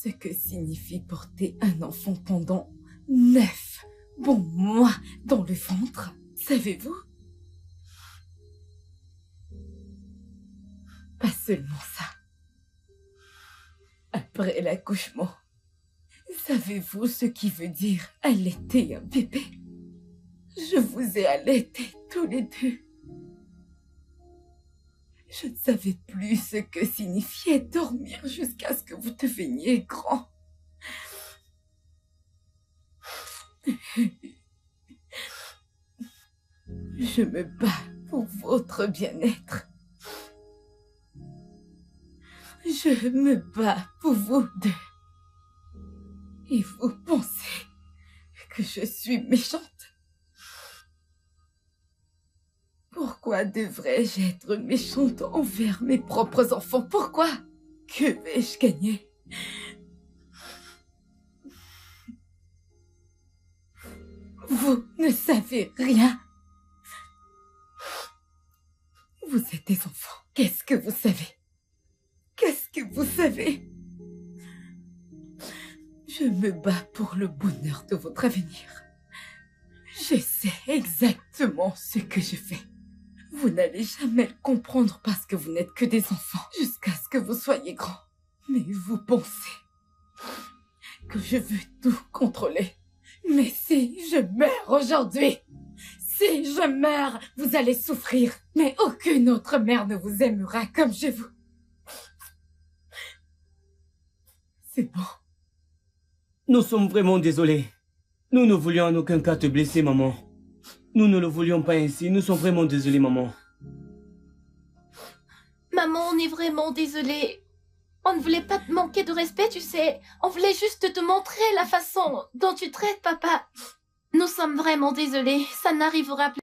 ce que signifie porter un enfant pendant 9 bons mois dans le ventre? Savez-vous? Pas seulement ça. Après l'accouchement, savez-vous ce qui veut dire allaiter un bébé? Je vous ai allaités tous les deux. Je ne savais plus ce que signifiait dormir jusqu'à ce que vous deveniez grand. Je me bats pour votre bien-être. Je me bats pour vous deux. Et vous pensez que je suis méchante? Pourquoi devrais-je être méchante envers mes propres enfants? Pourquoi? Que vais-je gagner? Vous ne savez rien. Vous êtes des enfants. Qu'est-ce que vous savez? Qu'est-ce que vous savez? Je me bats pour le bonheur de votre avenir. Je sais exactement ce que je fais. Vous n'allez jamais le comprendre parce que vous n'êtes que des enfants jusqu'à ce que vous soyez grands. Mais vous pensez que je veux tout contrôler. Mais si je meurs aujourd'hui, si je meurs, vous allez souffrir. Mais aucune autre mère ne vous aimera comme je vous. C'est bon. Nous sommes vraiment désolés. Nous ne voulions en aucun cas te blesser, maman. Nous ne le voulions pas ainsi. Nous sommes vraiment désolés, maman. Maman, on est vraiment désolé. On ne voulait pas te manquer de respect, tu sais. On voulait juste te montrer la façon dont tu traites papa. Nous sommes vraiment désolés. Ça n'arrivera plus.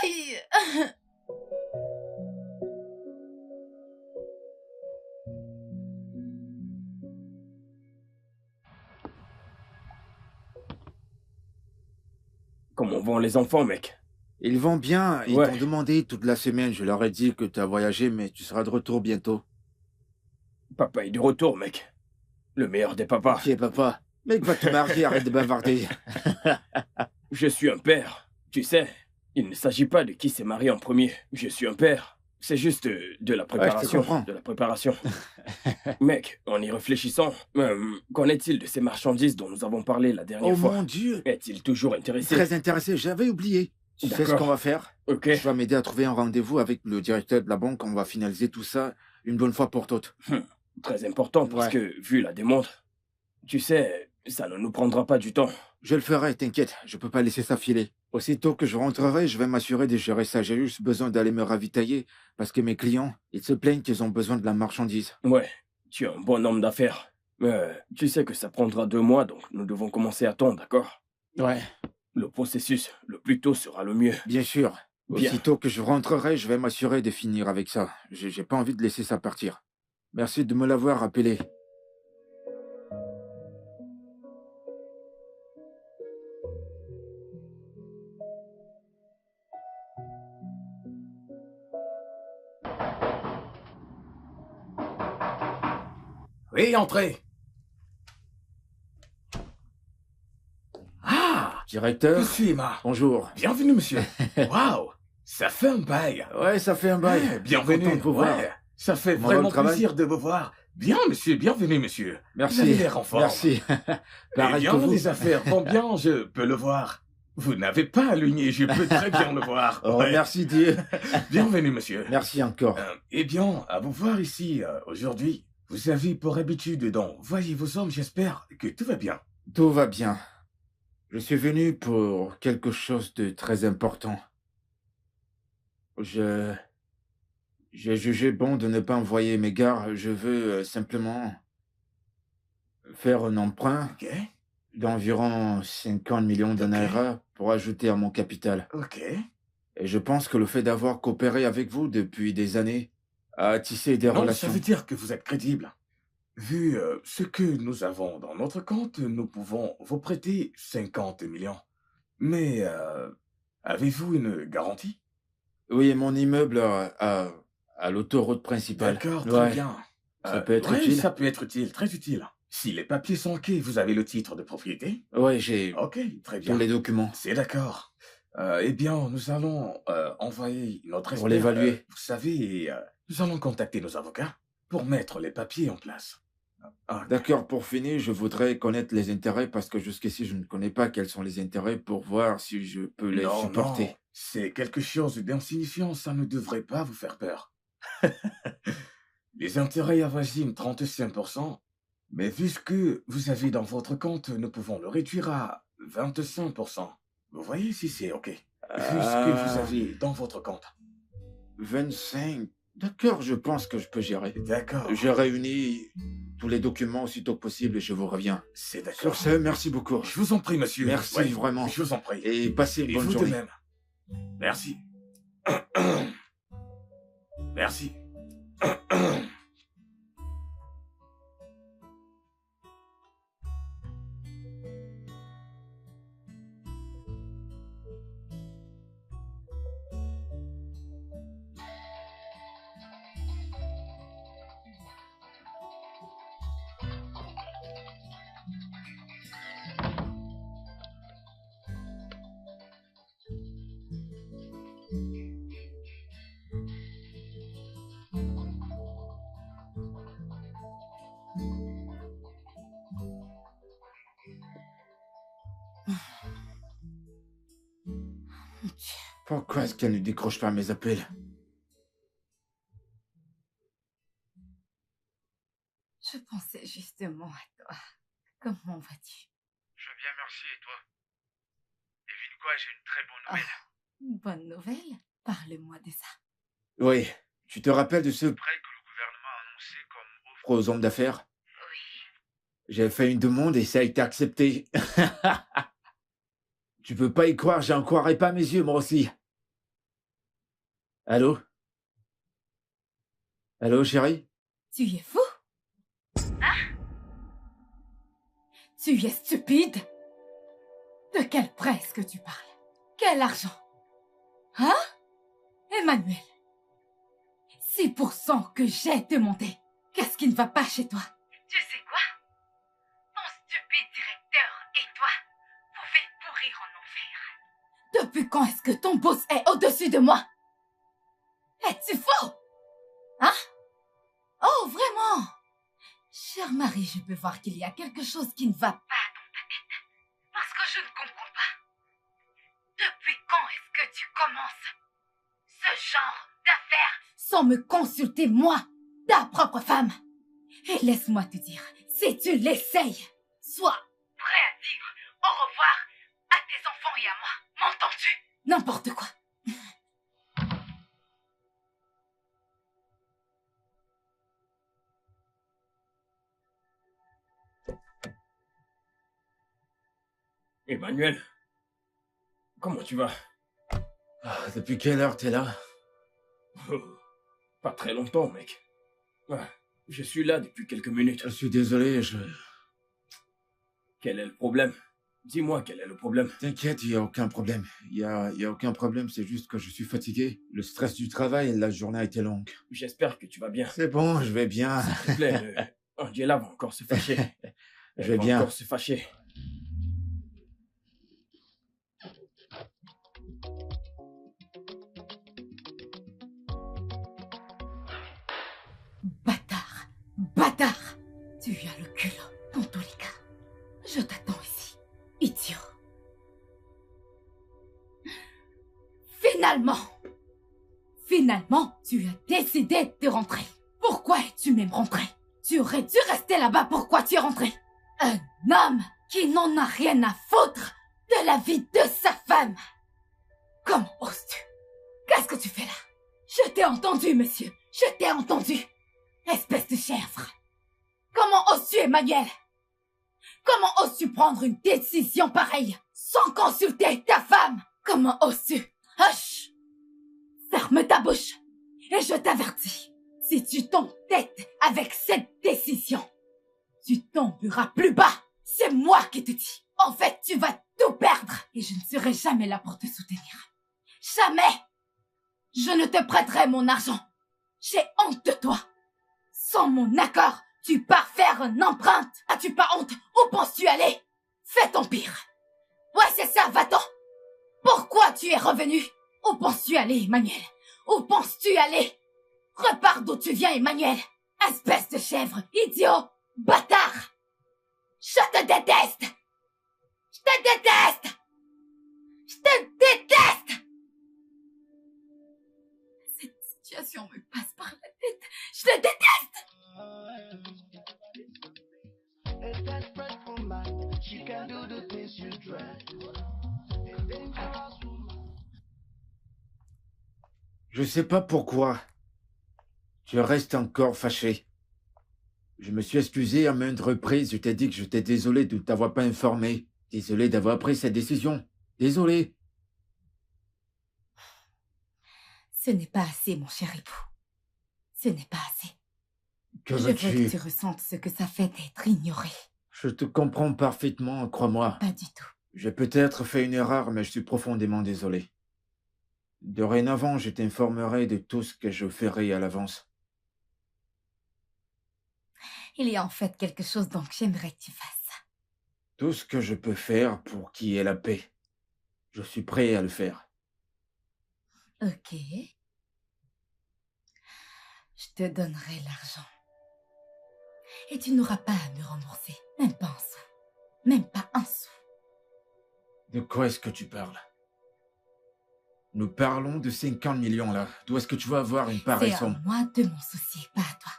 Aïe! Comment vont les enfants, mec? Ils vont bien. Ils Ouais. t'ont demandé toute la semaine. Je leur ai dit que tu as voyagé, mais tu seras de retour bientôt. Papa est de retour, mec. Le meilleur des papas. Ok, papa. Mec, va te marier, arrête de bavarder. Je suis un père. Tu sais, il ne s'agit pas de qui s'est marié en premier. Je suis un père. C'est juste de la préparation. comprends. De la préparation. Mec, en y réfléchissant, qu'en est-il de ces marchandises dont nous avons parlé la dernière Oh fois? mon Dieu. Est-il toujours intéressé? Très intéressé, j'avais oublié. Tu sais ce D'accord. qu'on va faire? Ok. Tu vas m'aider à trouver un rendez-vous avec le directeur de la banque. On va finaliser tout ça une bonne fois pour toutes. Très important parce Ouais. que, vu la démontre, tu sais, ça ne nous prendra pas du temps. Je le ferai, t'inquiète. Je peux pas laisser ça filer. Aussitôt que je rentrerai, je vais m'assurer de gérer ça. J'ai juste besoin d'aller me ravitailler parce que mes clients, ils se plaignent qu'ils ont besoin de la marchandise. Ouais, tu es un bon homme d'affaires. Mais tu sais que ça prendra 2 mois, donc nous devons commencer à temps, d'accord? Ouais. Le processus, le plus tôt sera le mieux. Bien sûr. Bien. Aussitôt que je rentrerai, je vais m'assurer de finir avec ça. J'ai pas envie de laisser ça partir. Merci de me l'avoir rappelé. Oui, entrez. Ah, Directeur, monsieur Emma. bonjour. Bienvenue, monsieur. Waouh, ça fait un bail. Ouais, ça fait un bail. Ouais, bienvenue. Content de vous voir. Ouais, ça fait Comment va vraiment le travail? plaisir de vous voir. Bien, monsieur, bienvenue, monsieur. Merci. Vous avez l'air en forme. Merci. Eh Pareil bien, que vous. les affaires vont bien, je peux le voir. Vous n'avez pas aligné, je peux très bien le voir. Oh, Ouais. merci Dieu. Bienvenue, monsieur. Merci encore. Eh bien, à vous voir ici, aujourd'hui, vous avez pour habitude d'envoyer vos hommes, j'espère que tout va bien. Tout va bien. Je suis venu pour quelque chose de très important. J'ai jugé bon de ne pas envoyer mes gars. Je veux simplement faire un emprunt Ok, d'environ 50 millions de Ok. naira pour ajouter à mon capital. ok. Et je pense que le fait d'avoir coopéré avec vous depuis des années a tissé des Non, ça relations. veut dire que vous êtes crédible. Vu ce que nous avons dans notre compte, nous pouvons vous prêter 50 millions. Mais avez-vous une garantie? Oui, mon immeuble à l'autoroute principale. D'accord, très Ouais. bien. Ça peut être ouais, utile. ça peut être utile, très utile. Si les papiers sont ok, vous avez le titre de propriété? Ouais, j'ai Ok, très bien. tous les documents. C'est d'accord. Eh bien, nous allons envoyer notre Pour expert. l'évaluer. Vous savez, nous allons contacter nos avocats pour mettre les papiers en place. Ah, D'accord, pour finir, je voudrais connaître les intérêts parce que jusqu'ici, je ne connais pas quels sont les intérêts pour voir si je peux les non, supporter. non, c'est quelque chose d'insignifiant, ça ne devrait pas vous faire peur. Les intérêts avoisinent 35%, mais vu ce que vous avez dans votre compte, nous pouvons le réduire à 25%. Vous voyez si c'est OK. Vu ce que vous avez dans votre compte. 25. D'accord, je pense que je peux gérer. D'accord, Je réunis tous les documents aussitôt que possible et je vous reviens. c'est Sur d'accord. ce, merci beaucoup. Je vous en prie, monsieur. Merci Ouais, vraiment. Je vous en prie. Et passez une Et bonne vous de journée. même. Merci. Merci. Pourquoi est-ce qu'elle ne décroche pas mes appels? Je pensais justement à toi. Comment vas-tu? Je vais bien, merci. Et toi? Devine quoi, j'ai une très bonne nouvelle. Une bonne nouvelle? Parle-moi de ça. Oui, tu te rappelles de ce prêt que le gouvernement a annoncé comme offre aux hommes d'affaires? J'ai fait une demande et ça a été accepté. Tu peux pas y croire, j'en croirais pas mes yeux, moi aussi. Allô? Allô, chérie? Tu es fou? Tu es stupide? De quel prêt est-ce que tu parles? Quel argent? Hein? Emmanuel, 6% que j'ai demandé. Qu'est-ce qui ne va pas chez toi? Tu sais quoi? Ton stupide directeur et toi pouvez pourrir en enfer. Depuis quand est-ce que ton boss est au-dessus de moi? Es-tu fou? Hein? Oh, vraiment? Cher mari, je peux voir qu'il y a quelque chose qui ne va pas. Pas dans ta tête. Parce que je ne comprends pas. Depuis quand est-ce que tu commences ce genre d'affaires? Sans me consulter, moi, ta propre femme. Et laisse-moi te dire, si tu l'essayes, sois Prêt à dire au revoir à tes enfants et à moi. M'entends-tu? n'importe quoi. Emmanuel, comment tu vas? Depuis quelle heure t'es là? Oh, pas très longtemps, mec. Je suis là depuis quelques minutes. Je suis désolé, Quel est le problème? Dis-moi quel est le problème. T'inquiète, il n'y a aucun problème. Il y a aucun problème, c'est juste que je suis fatigué. Le stress du travail, la journée a été longue. J'espère que tu vas bien. C'est bon, je vais bien. S'il te plaît, Angela va encore se fâcher. Je Elle vais va bien. encore se fâcher. Bâtard! Bâtard! Tu as le culot, dans tous les cas. Je t'attends ici, idiot. Finalement, tu as décidé de rentrer. Pourquoi es-tu même rentré? Tu aurais dû rester là-bas, pourquoi tu es rentré? Un homme qui n'en a rien à foutre de la vie de sa femme. Comment oses-tu? Qu'est-ce que tu fais là? Je t'ai entendu, monsieur. Je t'ai entendu. Espèce de chèvre. Comment oses-tu, Emmanuel? Comment oses-tu prendre une décision pareille sans consulter ta femme? Comment oses-tu? Hush! Ferme ta bouche et je t'avertis. Si tu t'entêtes avec cette décision, tu tomberas plus bas. C'est moi qui te dis. En fait, tu vas tout perdre et je ne serai jamais là pour te soutenir. Jamais! Je ne te prêterai mon argent. J'ai honte de toi. Sans mon accord, tu pars faire une empreinte. As-tu pas honte? Où penses-tu aller? Fais ton pire. Ouais, c'est ça, va-t'en. Pourquoi tu es revenu? Où penses-tu aller, Emmanuel? Où penses-tu aller? Repars d'où tu viens, Emmanuel. Espèce de chèvre, idiot, bâtard. Je te déteste. Je te déteste. Je te déteste. Cette situation me passe par la tête. Je te déteste. Je sais pas pourquoi. Je reste encore fâché. Je me suis excusé à maintes reprises. Je t'ai dit que j'étais désolé de ne t'avoir pas informé. Désolé d'avoir pris cette décision. Désolé. Ce n'est pas assez, mon cher époux. Ce n'est pas assez. Que Je veux veux-tu? que tu ressentes ce que ça fait d'être ignoré. Je te comprends parfaitement, crois-moi. Pas du tout. J'ai peut-être fait une erreur, mais je suis profondément désolé. Dorénavant, je t'informerai de tout ce que je ferai à l'avance. Il y a en fait quelque chose dont j'aimerais que tu fasses. Tout ce que je peux faire pour qu'il y ait la paix. Je suis prêt à le faire. Ok. Je te donnerai l'argent. Et tu n'auras pas à me rembourser. Même pas un sou. Même pas un sou. De quoi est-ce que tu parles? Nous parlons de 50 millions là. D'où est-ce que tu vas avoir une pareille C'est à somme? moi de m'en soucier, pas à toi.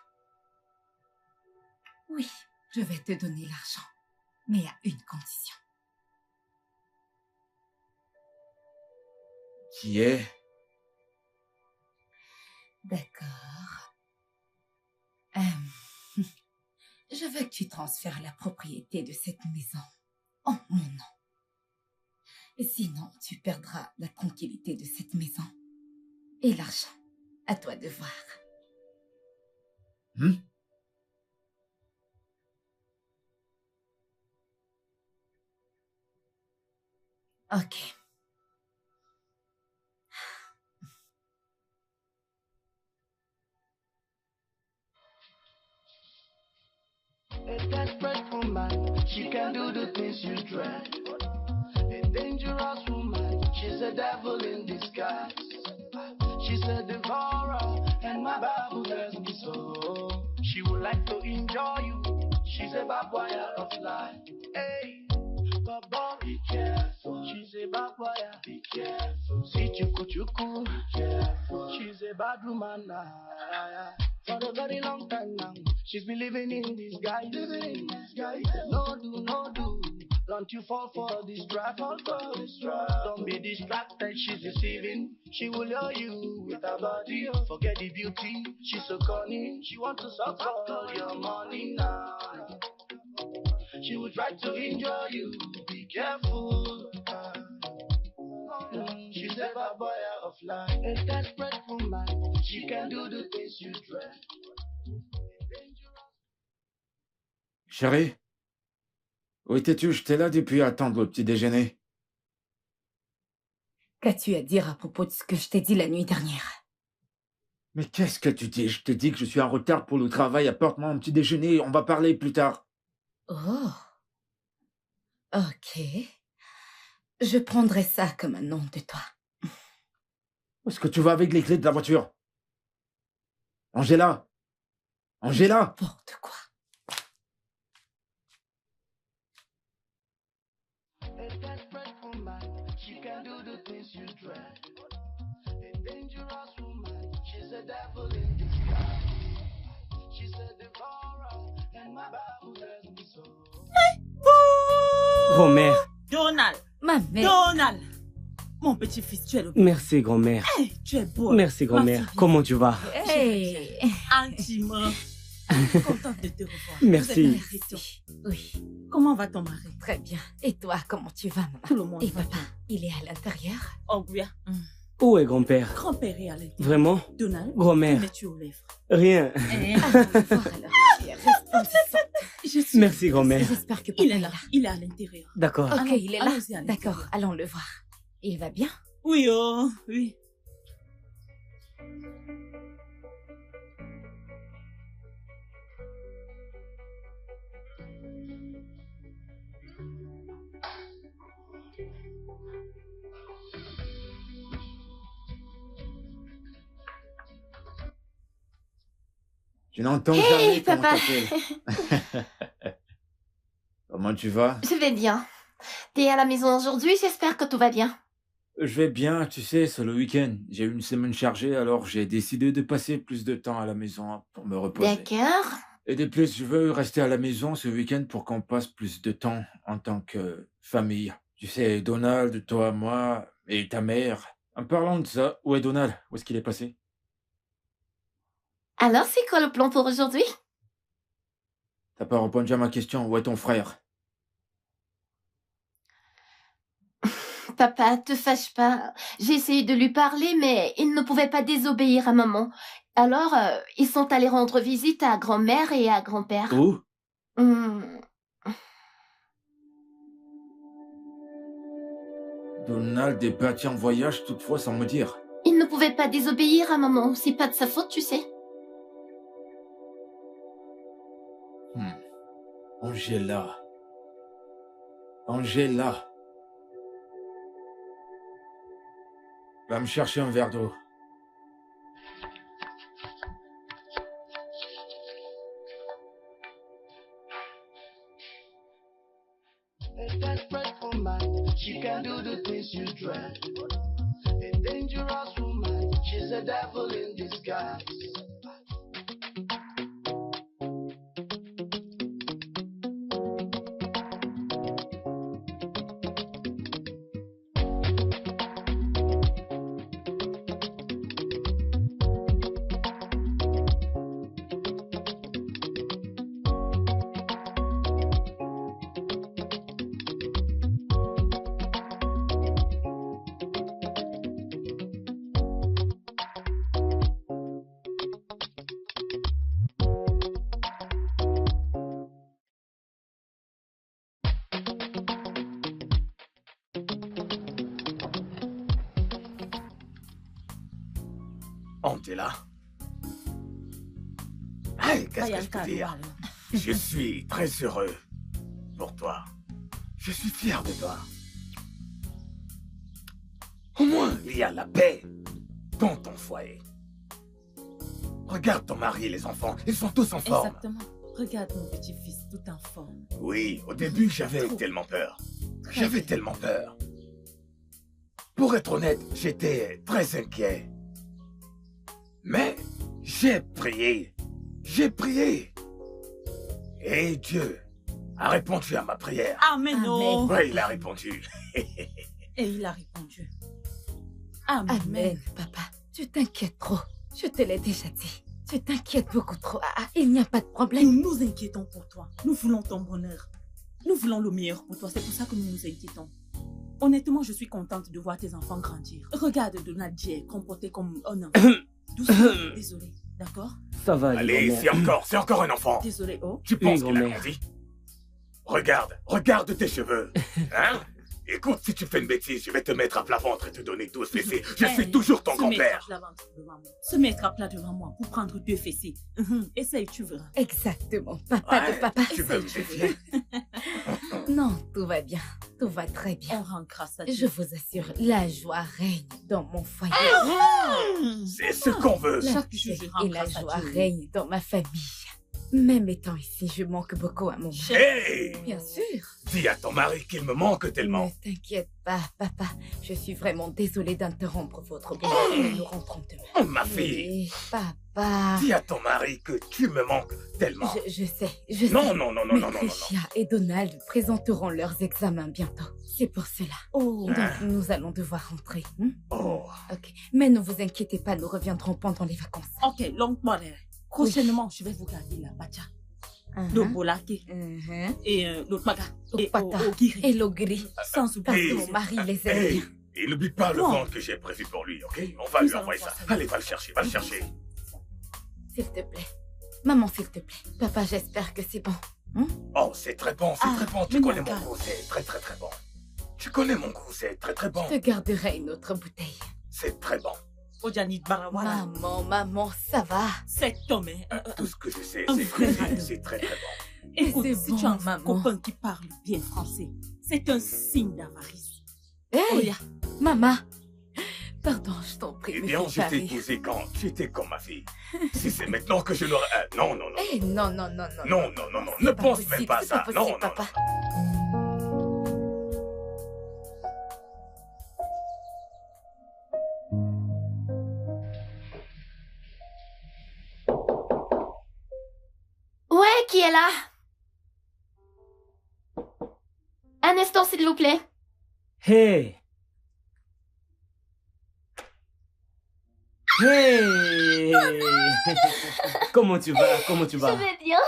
Oui, je vais te donner l'argent. Mais à une condition. Qui est? D'accord. Je veux que tu transfères la propriété de cette maison en mon nom. Et sinon, tu perdras la tranquillité de cette maison et l'argent. À toi de voir. Ok. A desperate woman, she can do the things you dread. A dangerous woman, she's a devil in disguise. She's a devourer, and my Bible tells me so. She would like to enjoy you. She's a bad wire of life. Hey, Baba, be careful. She's a bad wire. Be careful. See chuku chuku. Be careful. She's a bad woman now. For a very long time now, she's been living in disguise. No do, no do. Don't you fall for this trap. Don't be distracted, she's deceiving. She will lure you with her body. Forget the beauty, she's so cunning. She wants to suck all your money now. She will try to injure you. Be careful. She's a bad boy of life. A desperate woman. She can do the things you dread. Chérie? Où étais-tu? J'étais là depuis attendre le petit déjeuner. Qu'as-tu à dire à propos de ce que je t'ai dit la nuit dernière? Mais qu'est-ce que tu dis? Je t'ai dit que je suis en retard pour le travail. Apporte-moi un petit déjeuner. On va parler plus tard. Oh, ok. Je prendrai ça comme un nom de toi. Où est-ce que tu vas avec les clés de la voiture? Angela! Angela! N'importe quoi. A desperate woman, she can do the things you dread. A dangerous woman, she's a devil in disguise. She's a devourer, and my Bible tells me so. Grand-mère. Donald, Ma mère. Donald, mon petit-fils, tu es le Merci, grand-mère. Hey, tu es beau. Merci, grand-mère. Ma fille. Comment tu vas? Hey. Intimement. Je suis contente de te revoir. Merci. Vous êtes en question. Oui, Comment va ton mari? très bien. Et toi, comment tu vas, maman? Tout le monde Et va papa, bien. il est à l'intérieur? Oh, bien. Où est grand-père? Grand-père est à l'intérieur. Vraiment? Donald, Grand-mère. que mets-tu aux lèvres? Rien. Eh, Allons le voir alors. Tu es resplendissante. je suis... Merci, grand-mère. J'espère que papa Il est là. Il est à l'intérieur. D'accord. Ok, Allons- il est là. allons-y à l'intérieur. D'accord, allons le voir. Il va bien? Oui, oh, oui. Je n'entends Hey, jamais comment papa. t'appelles. Comment tu vas? Je vais bien. T'es à la maison aujourd'hui, j'espère que tout va bien. Je vais bien, tu sais, c'est le week-end. J'ai eu une semaine chargée, alors j'ai décidé de passer plus de temps à la maison pour me reposer. D'accord. Et de plus, je veux rester à la maison ce week-end pour qu'on passe plus de temps en tant que famille. Tu sais, Donald, toi, moi et ta mère. En parlant de ça, où est Donald? Où est-ce qu'il est passé? Alors, c'est quoi le plan pour aujourd'hui? T'as pas répondu à ma question, où est ton frère? Papa, te fâche pas. J'ai essayé de lui parler, mais il ne pouvait pas désobéir à maman. Alors, ils sont allés rendre visite à grand-mère et à grand-père. Où? Hmm. Donald est parti en voyage toutefois sans me dire. Il ne pouvait pas désobéir à maman. C'est pas de sa faute, tu sais. Angela. Angela. Va me chercher un verre d'eau. A desperate woman, she can do the things you dread. A dangerous woman, she's a devil in disguise. Angela. Hey, qu'est-ce que Vaya je peux calme, dire? alors. Je suis très heureux pour toi. Je suis fier de toi. Au moins, il y a la paix dans ton foyer. Regarde ton mari et les enfants, ils sont tous en forme. Exactement. Regarde mon petit-fils, tout en forme. Oui, au début, j'avais tellement peur. J'avais tellement peur. Pour être honnête, j'étais très inquiet. Mais j'ai prié. J'ai prié. Et Dieu a répondu à ma prière. Amen, Amen. oh. Oui, il a répondu. Et il a répondu. Amen. Amen, papa. Tu t'inquiètes trop. Je te l'ai déjà dit. Tu t'inquiètes beaucoup trop. Il n'y a pas de problème. Nous nous inquiétons pour toi. Nous voulons ton bonheur. Nous voulons le meilleur pour toi. C'est pour ça que nous nous inquiétons. Honnêtement, je suis contente de voir tes enfants grandir. Regarde Donald J. comporté comme un enfant. Doucement. Désolé. D'accord? Ça va, Allez, grand-mère. c'est encore un enfant. Désolé, oh. Tu Oui, penses qu'il a grand-mère. grandi? Regarde tes cheveux. Hein? Écoute, si tu fais une bêtise, je vais te mettre à plat ventre et te donner 12 fessées. Je suis toujours ton grand-père. Se mettre à plat devant moi pour prendre 2 fessées. Essaye, tu verras. Exactement, papa de papa. Tu veux me essaye, défier? Non, tout va bien. Tout va très bien. On rend grâce à Dieu. Je vous assure, la joie règne dans mon foyer. C'est ce qu'on veut. La Chaque jour, je paix rends et la grâce à joie Dieu. règnent dans ma famille. Même étant ici, je manque beaucoup à mon mari. Hey! Bien sûr. Dis à ton mari qu'il me manque tellement. Ne t'inquiète pas, papa. Je suis vraiment désolée d'interrompre votre bonheur, mais nous rentrons demain. Ma fille, Et papa... dis à ton mari que tu me manques tellement. Je sais, je sais. Non, non, non, non, Mais non, non, non, non. Tricia et Donald présenteront leurs examens bientôt. C'est pour cela. Oh, Donc nous allons devoir rentrer. Hein? Oh, Ok. Mais ne vous inquiétez pas, nous reviendrons pendant les vacances. ok, long mother. Prochainement, je vais vous garder la bacha, Uh-huh. le bolake Uh-huh. et l'autre maga et Pata. au guiri. Et l'ogri. Sans Parce oublier. que mon mari les aime hey! bien. Et n'oublie pas le Quoi? ventre que j'ai prévu pour lui, ok? On va Nous lui allons envoyer ça. voir ça. Allez, va le chercher, va le chercher. S'il te plaît. Maman, s'il te plaît. Papa, j'espère que c'est bon. Oh, c'est très bon, c'est Ah, très bon. Tu mais connais non, mon goût, c'est très, très, très bon. Tu connais mon goût, c'est très, très bon. Je te garderai une autre bouteille. C'est très bon. Ojanit Barawala. Maman, ça va. Cet homme, Tout ce que je sais, un c'est vrai que radeau. c'est très, très bon. écoute, c'est si bon, tu as un maman. copain qui parle bien français, c'est un signe d'avarice. Hey, Oya, maman. Pardon, je t'en prie. Eh me bien, fais je pas t'ai rire. épousé quand tu étais comme ma fille. Si c'est maintenant que je l'aurais... non, non, non. Eh, non, non, non, non. Non, non, non, non. C'est Ne pas pense possible, même pas à c'est ça. pas Non, possible, non, papa. Ouais, qui est là? Un instant, s'il vous plaît. Hey! Hey! Comment tu vas? Comment tu Je vas? vais bien.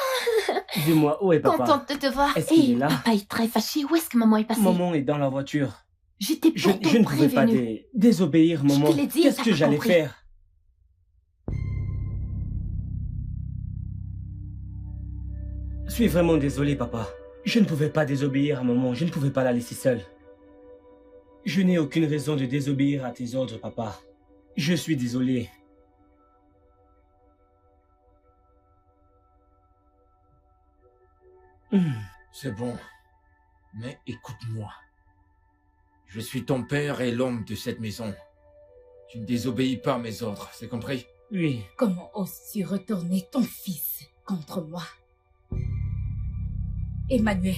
Dis-moi, où est papa? Contente de te voir. Est-ce qu'il Hey, est là? papa est très fâché. Où est-ce que maman est passée? Maman est dans la voiture. J'étais Je pourtant ne pouvais pas prévenue. désobéir, Je te maman. l'ai dit, Qu'est-ce t'as que pas j'allais compris. faire? Je suis vraiment désolé, papa. Je ne pouvais pas désobéir à maman. Je ne pouvais pas la laisser seule. Je n'ai aucune raison de désobéir à tes ordres, papa. Je suis désolé. C'est bon. Mais écoute-moi. Je suis ton père et l'homme de cette maison. Tu ne désobéis pas à mes ordres, c'est compris? Oui. Comment oses-tu retourner ton fils contre moi? Emmanuel,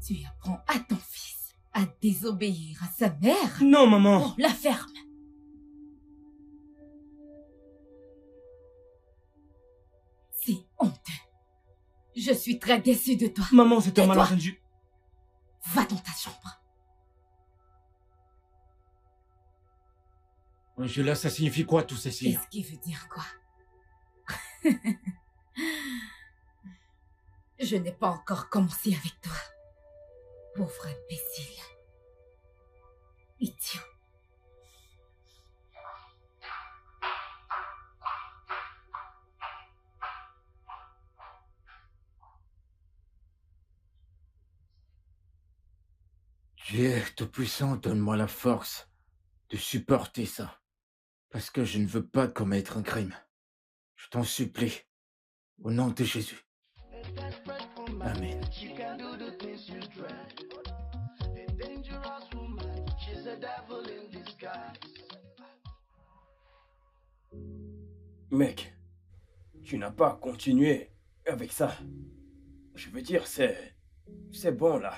tu apprends à ton fils à désobéir à sa mère? Non, maman. On la ferme. C'est honteux. Je suis très déçue de toi. Maman, c'est un Tais-toi. malentendu. Va dans ta chambre. Angela, ça signifie quoi tout ceci? Qu'est-ce qui veut dire quoi? Je n'ai pas encore commencé avec toi. Pauvre imbécile. Idiot. Dieu Tout-Puissant, donne-moi la force de supporter ça. Parce que je ne veux pas commettre un crime. Je t'en supplie. Au nom de Jésus. Amen. She can do the things you dread. A dangerous woman, she's a devil in disguise. Mec, tu n'as pas continué avec ça. Je veux dire, c'est bon là.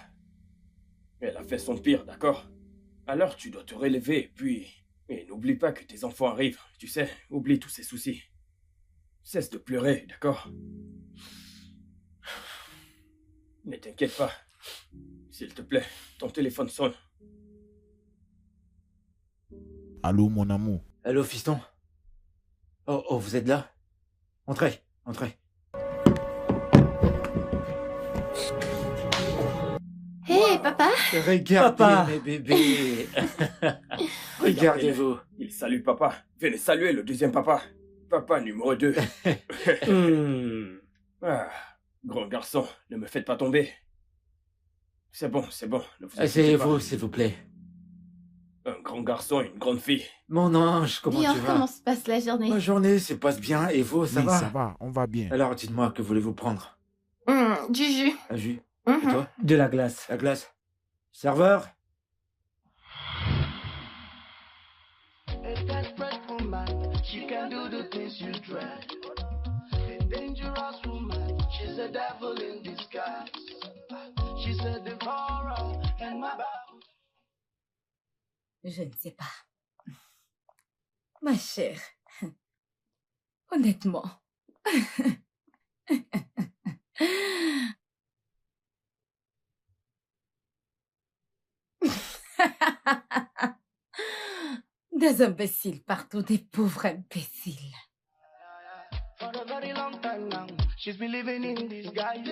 Elle a fait son pire, d'accord? Alors tu dois te relever, et n'oublie pas que tes enfants arrivent, tu sais, oublie tous ces soucis. Cesse de pleurer, d'accord? Ne t'inquiète pas. S'il te plaît, ton téléphone sonne. Allô, mon amour. Allô, fiston? Oh, vous êtes là? Entrez, entrez. Hé, papa. Regardez Papa. mes bébés. Regardez-vous. Il salue papa. Venez saluer le deuxième papa. Papa numéro 2. Ah, grand garçon, ne me faites pas tomber. C'est bon, ne vous inquiétez Asseyez-vous, pas. s'il vous plaît. Un grand garçon et une grande fille. Mon ange, comment Bien, tu vas? comment se passe la journée? Ma journée se passe bien, et vous, ça Oui, va? ça va, on va bien. Alors, dites-moi, que voulez-vous prendre? Du jus. Un jus? Mhm. Et toi? De la glace. La glace? Serveur? A desperate woman, she can do the things you dread. A dangerous woman, she's a devil in disguise. She's a devourer and my Bible. Je ne sais pas. Ma chère, honnêtement. Des imbéciles partout, des pauvres imbéciles. For a very long time now, she's been living in disguise.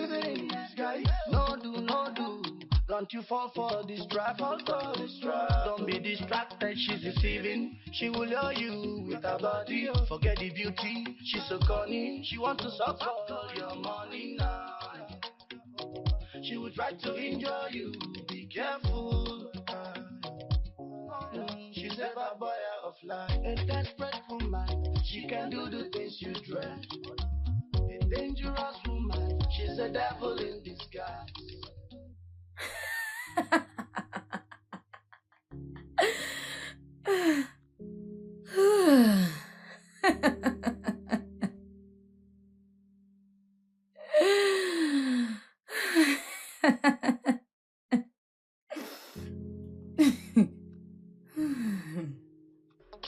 No do, no do. Don't you fall for this trap. Don't be distracted, she's deceiving. She will lure you with her body. Forget the beauty, she's so cunning. She wants to suck all your money now. She will try to injure you, be careful. She's a bad boy of life. A desperate woman, she can do the things you dread. A dangerous woman, she's a devil in disguise.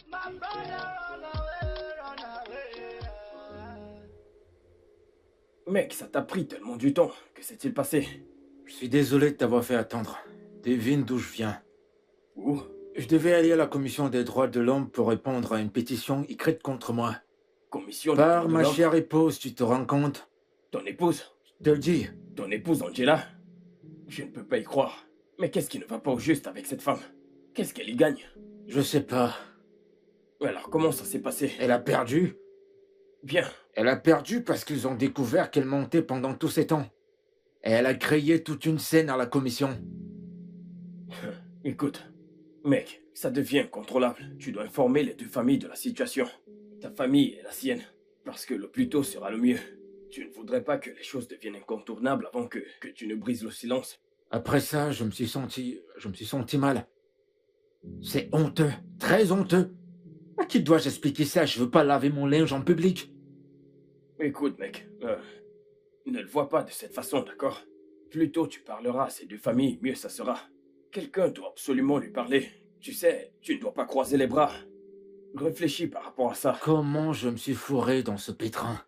My brother, run away, run away. Mec, ça t'a pris tellement du temps. Que s'est-il passé? Je suis désolé de t'avoir fait attendre. Devine d'où je viens. Où? Je devais aller à la commission des droits de l'homme pour répondre à une pétition écrite contre moi. Commission des Par droits de ma l'homme? chère épouse, tu te rends compte? Ton épouse? Je te le dis. Ton épouse Angela? Je ne peux pas y croire. Mais qu'est-ce qui ne va pas au juste avec cette femme? Qu'est-ce qu'elle y gagne? Je sais pas. Alors comment ça s'est passé? Elle a perdu. Bien. Elle a perdu parce qu'ils ont découvert qu'elle mentait pendant tous ces temps. Et elle a créé toute une scène à la commission. Écoute, mec, ça devient incontrôlable. Tu dois informer les deux familles de la situation. Ta famille et la sienne. Parce que le plus tôt sera le mieux. Tu ne voudrais pas que les choses deviennent incontournables avant que tu ne brises le silence. Après ça, je me suis senti mal. C'est honteux, très honteux. À qui dois-je expliquer ça? Je veux pas laver mon linge en public. Écoute, mec, ne le vois pas de cette façon, d'accord? Plus tôt tu parleras à ces deux familles, mieux ça sera. Quelqu'un doit absolument lui parler. Tu sais, tu ne dois pas croiser les bras. Réfléchis par rapport à ça. Comment je me suis fourré dans ce pétrin?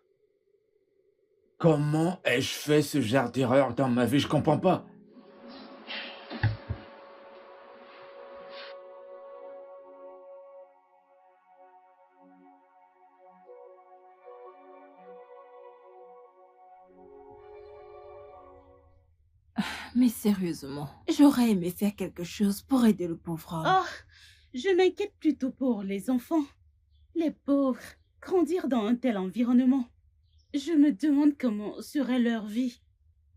Comment ai-je fait ce genre d'erreur dans ma vie? Je comprends pas. Mais sérieusement, j'aurais aimé faire quelque chose pour aider le pauvre homme. Oh, je m'inquiète plutôt pour les enfants. Les pauvres, grandir dans un tel environnement. Je me demande comment serait leur vie.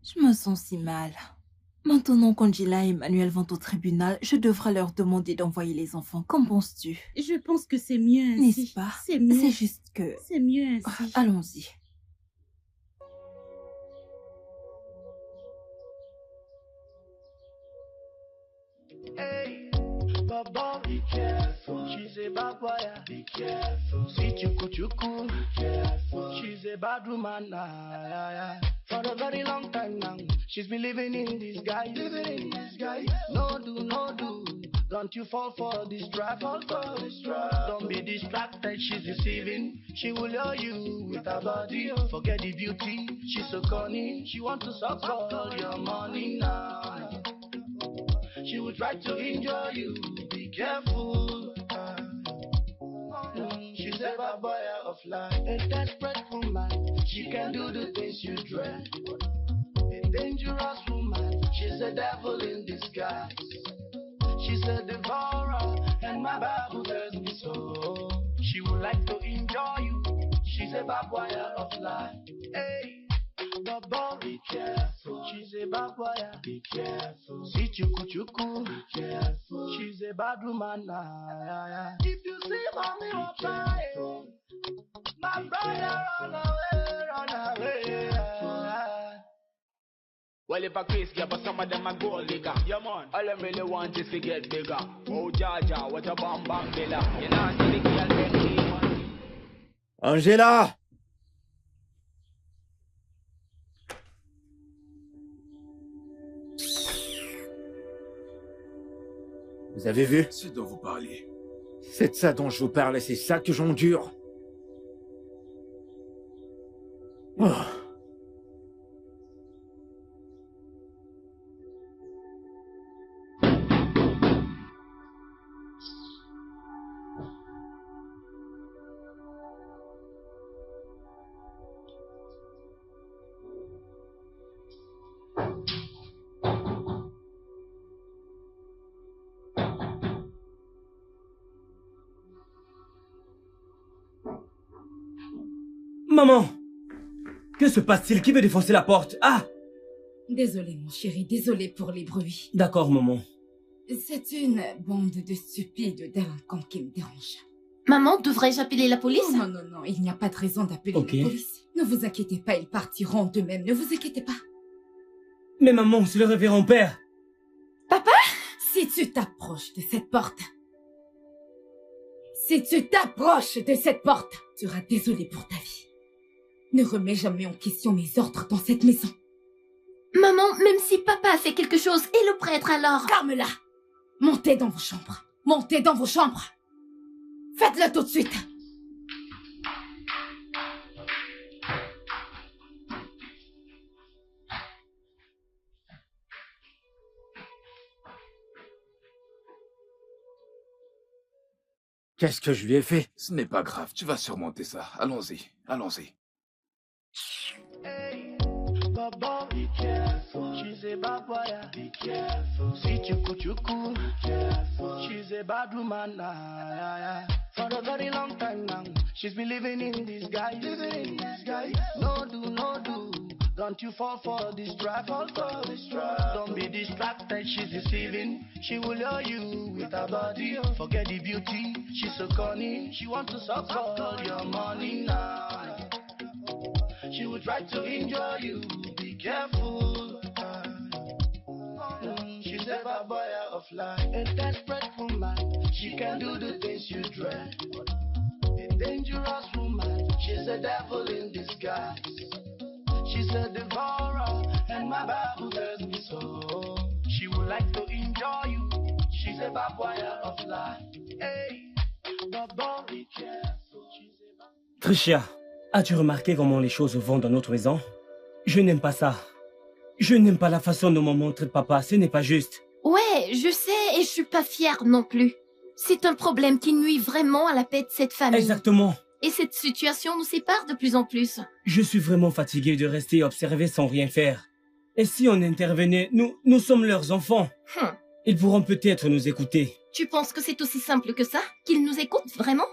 Je me sens si mal. Maintenant qu'Angela et Emmanuel vont au tribunal, je devrais leur demander d'envoyer les enfants. Qu'en penses-tu? Je pense que c'est mieux ainsi. N'est-ce pas? C'est mieux. C'est juste que... C'est mieux ainsi. Allons-y. Hey, Baba, be careful. She's a bad boy. Be careful. See chuku. Be careful. She's a bad woman. For a very long time now, she's been living in disguise. No do. Don't you fall for this trap. Don't be distracted, she's deceiving. She will lure you with her body. Forget the beauty, she's so cunning. She wants to suck all your money now. She will try to injure you, be careful. She's a bad boy of life. A desperate woman, she can do the things you dread. A dangerous woman, she's a devil in disguise. She's a devourer, and my Bible tells me so. She would like to enjoy you. She's a bad boy of life. Hey, Baba, be careful. She's a bad boy. Be careful. See chuku. Be careful. She's a bad woman. If you see mommy crying, my brother run away. Well, if a Chris give us some of them a gold digger. Yeah, man. All I really want is to get bigger. Oh, Jaja, what a bomb killer. You know, see the girl make me money. Angela! Vous avez vu? Ce dont vous parliez. C'est de ça dont je vous parle et c'est ça que j'endure. Oh. Maman! Que se passe-t-il? Qui veut défoncer la porte? Ah! Désolé, mon chéri, désolé pour les bruits. D'accord, maman. C'est une bande de stupides délinquants qui me dérange. Maman, devrais-je appeler la police? Non, il n'y a pas de raison d'appeler la police. Ne vous inquiétez pas, ils partiront d'eux-mêmes, ne vous inquiétez pas. Mais maman, c'est le révérend père. Papa? Si tu t'approches de cette porte... tu seras désolé pour ta vie. Ne remets jamais en question mes ordres dans cette maison. Maman, même si papa a fait quelque chose, et le prêtre alors? Carmela! Montez dans vos chambres. Montez dans vos chambres. Faites-le tout de suite. Qu'est-ce que je lui ai fait? Ce n'est pas grave, tu vas surmonter ça. Allons-y, allons-y. Hey, Baba, be careful. She's a bad boy. Be careful. See chuku. Be careful. She's a bad woman. For a very long time now, she's been living in disguise. No do. Don't you fall for this trap. Don't be distracted, she's deceiving. She will lure you with her body. Forget the beauty, she's so corny. She wants to suck all your money now. She will try to enjoy you, be careful. She's a bad boy of life. A desperate woman, she can do the things you dread. A dangerous woman, she's a devil in disguise. She's a devourer, and my Bible tells me so. She would like to enjoy you. She's a bad boy of life. Hey, Baba, be careful. Tricia, as-tu remarqué comment les choses vont dans notre maison? Je n'aime pas ça. Je n'aime pas la façon dont maman traite papa, ce n'est pas juste. Ouais, je sais, et je suis pas fière non plus. C'est un problème qui nuit vraiment à la paix de cette famille. Exactement. Et cette situation nous sépare de plus en plus. Je suis vraiment fatigué de rester observé sans rien faire. Et si on intervenait, nous sommes leurs enfants. Ils pourront peut-être nous écouter. Tu penses que c'est aussi simple que ça? Qu'ils nous écoutent vraiment?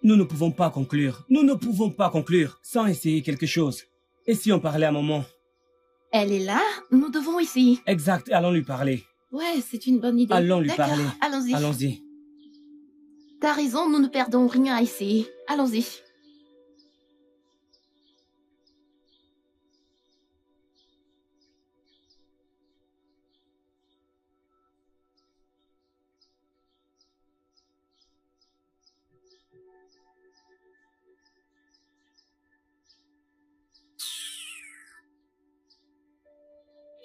Nous ne pouvons pas conclure. Nous ne pouvons pas conclure sans essayer quelque chose. Et si on parlait à maman? Elle est là, nous devons essayer. Exact, allons lui parler. Ouais, c'est une bonne idée. Allons lui parler. Allons-y. Allons-y. T'as raison, nous ne perdons rien à essayer. Allons-y.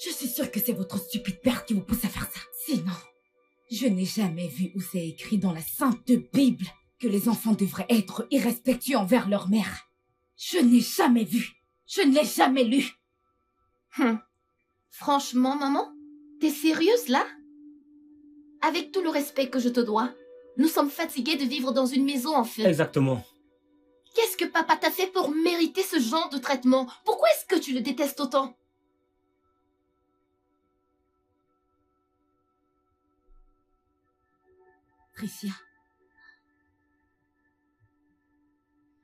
Je suis sûre que c'est votre stupide père qui vous pousse à faire ça. Sinon, je n'ai jamais vu où c'est écrit dans la Sainte Bible que les enfants devraient être irrespectueux envers leur mère. Je n'ai jamais vu. Je ne l'ai jamais lu. Franchement, maman, t'es sérieuse là? Avec tout le respect que je te dois, nous sommes fatigués de vivre dans une maison en feu. Exactement. Qu'est-ce que papa t'a fait pour mériter ce genre de traitement? Pourquoi est-ce que tu le détestes autant? Tricia,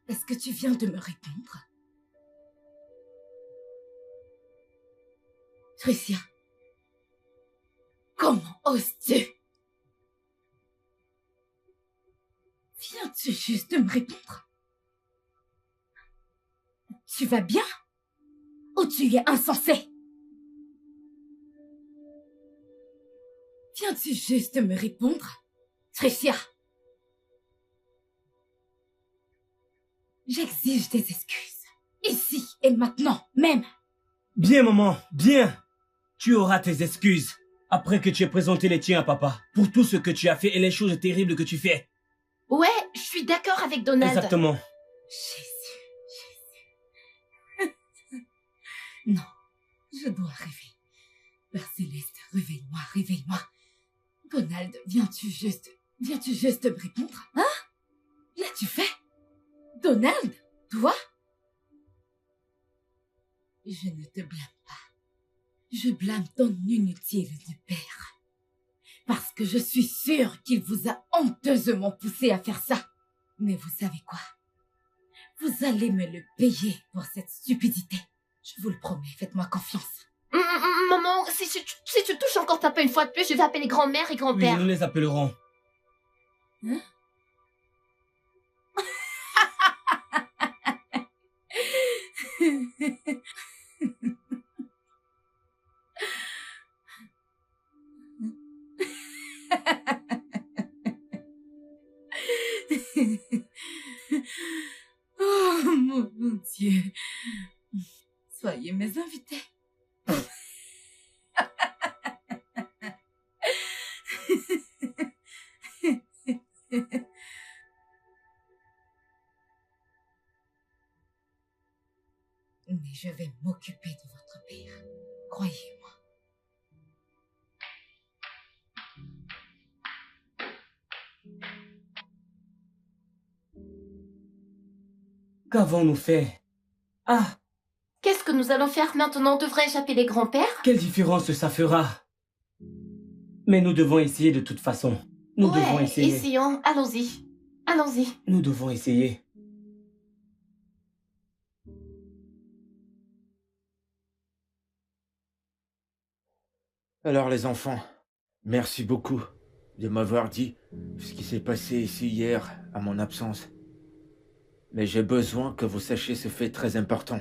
est-ce que tu viens de me répondre? Tricia, oses-tu? Viens-tu juste de me répondre? Tu vas bien? Ou tu es insensé? Viens-tu juste de me répondre, Tricia? J'exige des excuses. Ici et maintenant, même. Bien, maman, bien. Tu auras tes excuses. Après que tu aies présenté les tiens à papa. Pour tout ce que tu as fait et les choses terribles que tu fais. Ouais, je suis d'accord avec Donald. Exactement. Jésus. Non, je dois rêver. Père Céleste, réveille-moi, réveille-moi. Donald, viens-tu juste me répondre, hein? L'as-tu fait? Donald, toi? Je ne te blâme pas. Je blâme ton inutile du père. Parce que je suis sûre qu'il vous a honteusement poussé à faire ça. Mais vous savez quoi? Vous allez me le payer pour cette stupidité. Je vous le promets, faites-moi confiance. Maman, si tu touches encore papa une fois de plus, je vais appeler grand-mère et Oui, grand-père. nous les appellerons. Hein? Oh mon Dieu. Soyez mes invités. Mais je vais m'occuper de votre père. Croyez-moi. Qu'avons-nous fait? Ah, Qu'est-ce que nous allons faire maintenant? Devrais-je appeler grand-père? quelle différence ça fera? Mais nous devons essayer de toute façon. Nous devons essayer. Essayons. Allons-y. Allons-y. Nous devons essayer. Alors les enfants, merci beaucoup de m'avoir dit ce qui s'est passé ici hier à mon absence. Mais j'ai besoin que vous sachiez ce fait très important.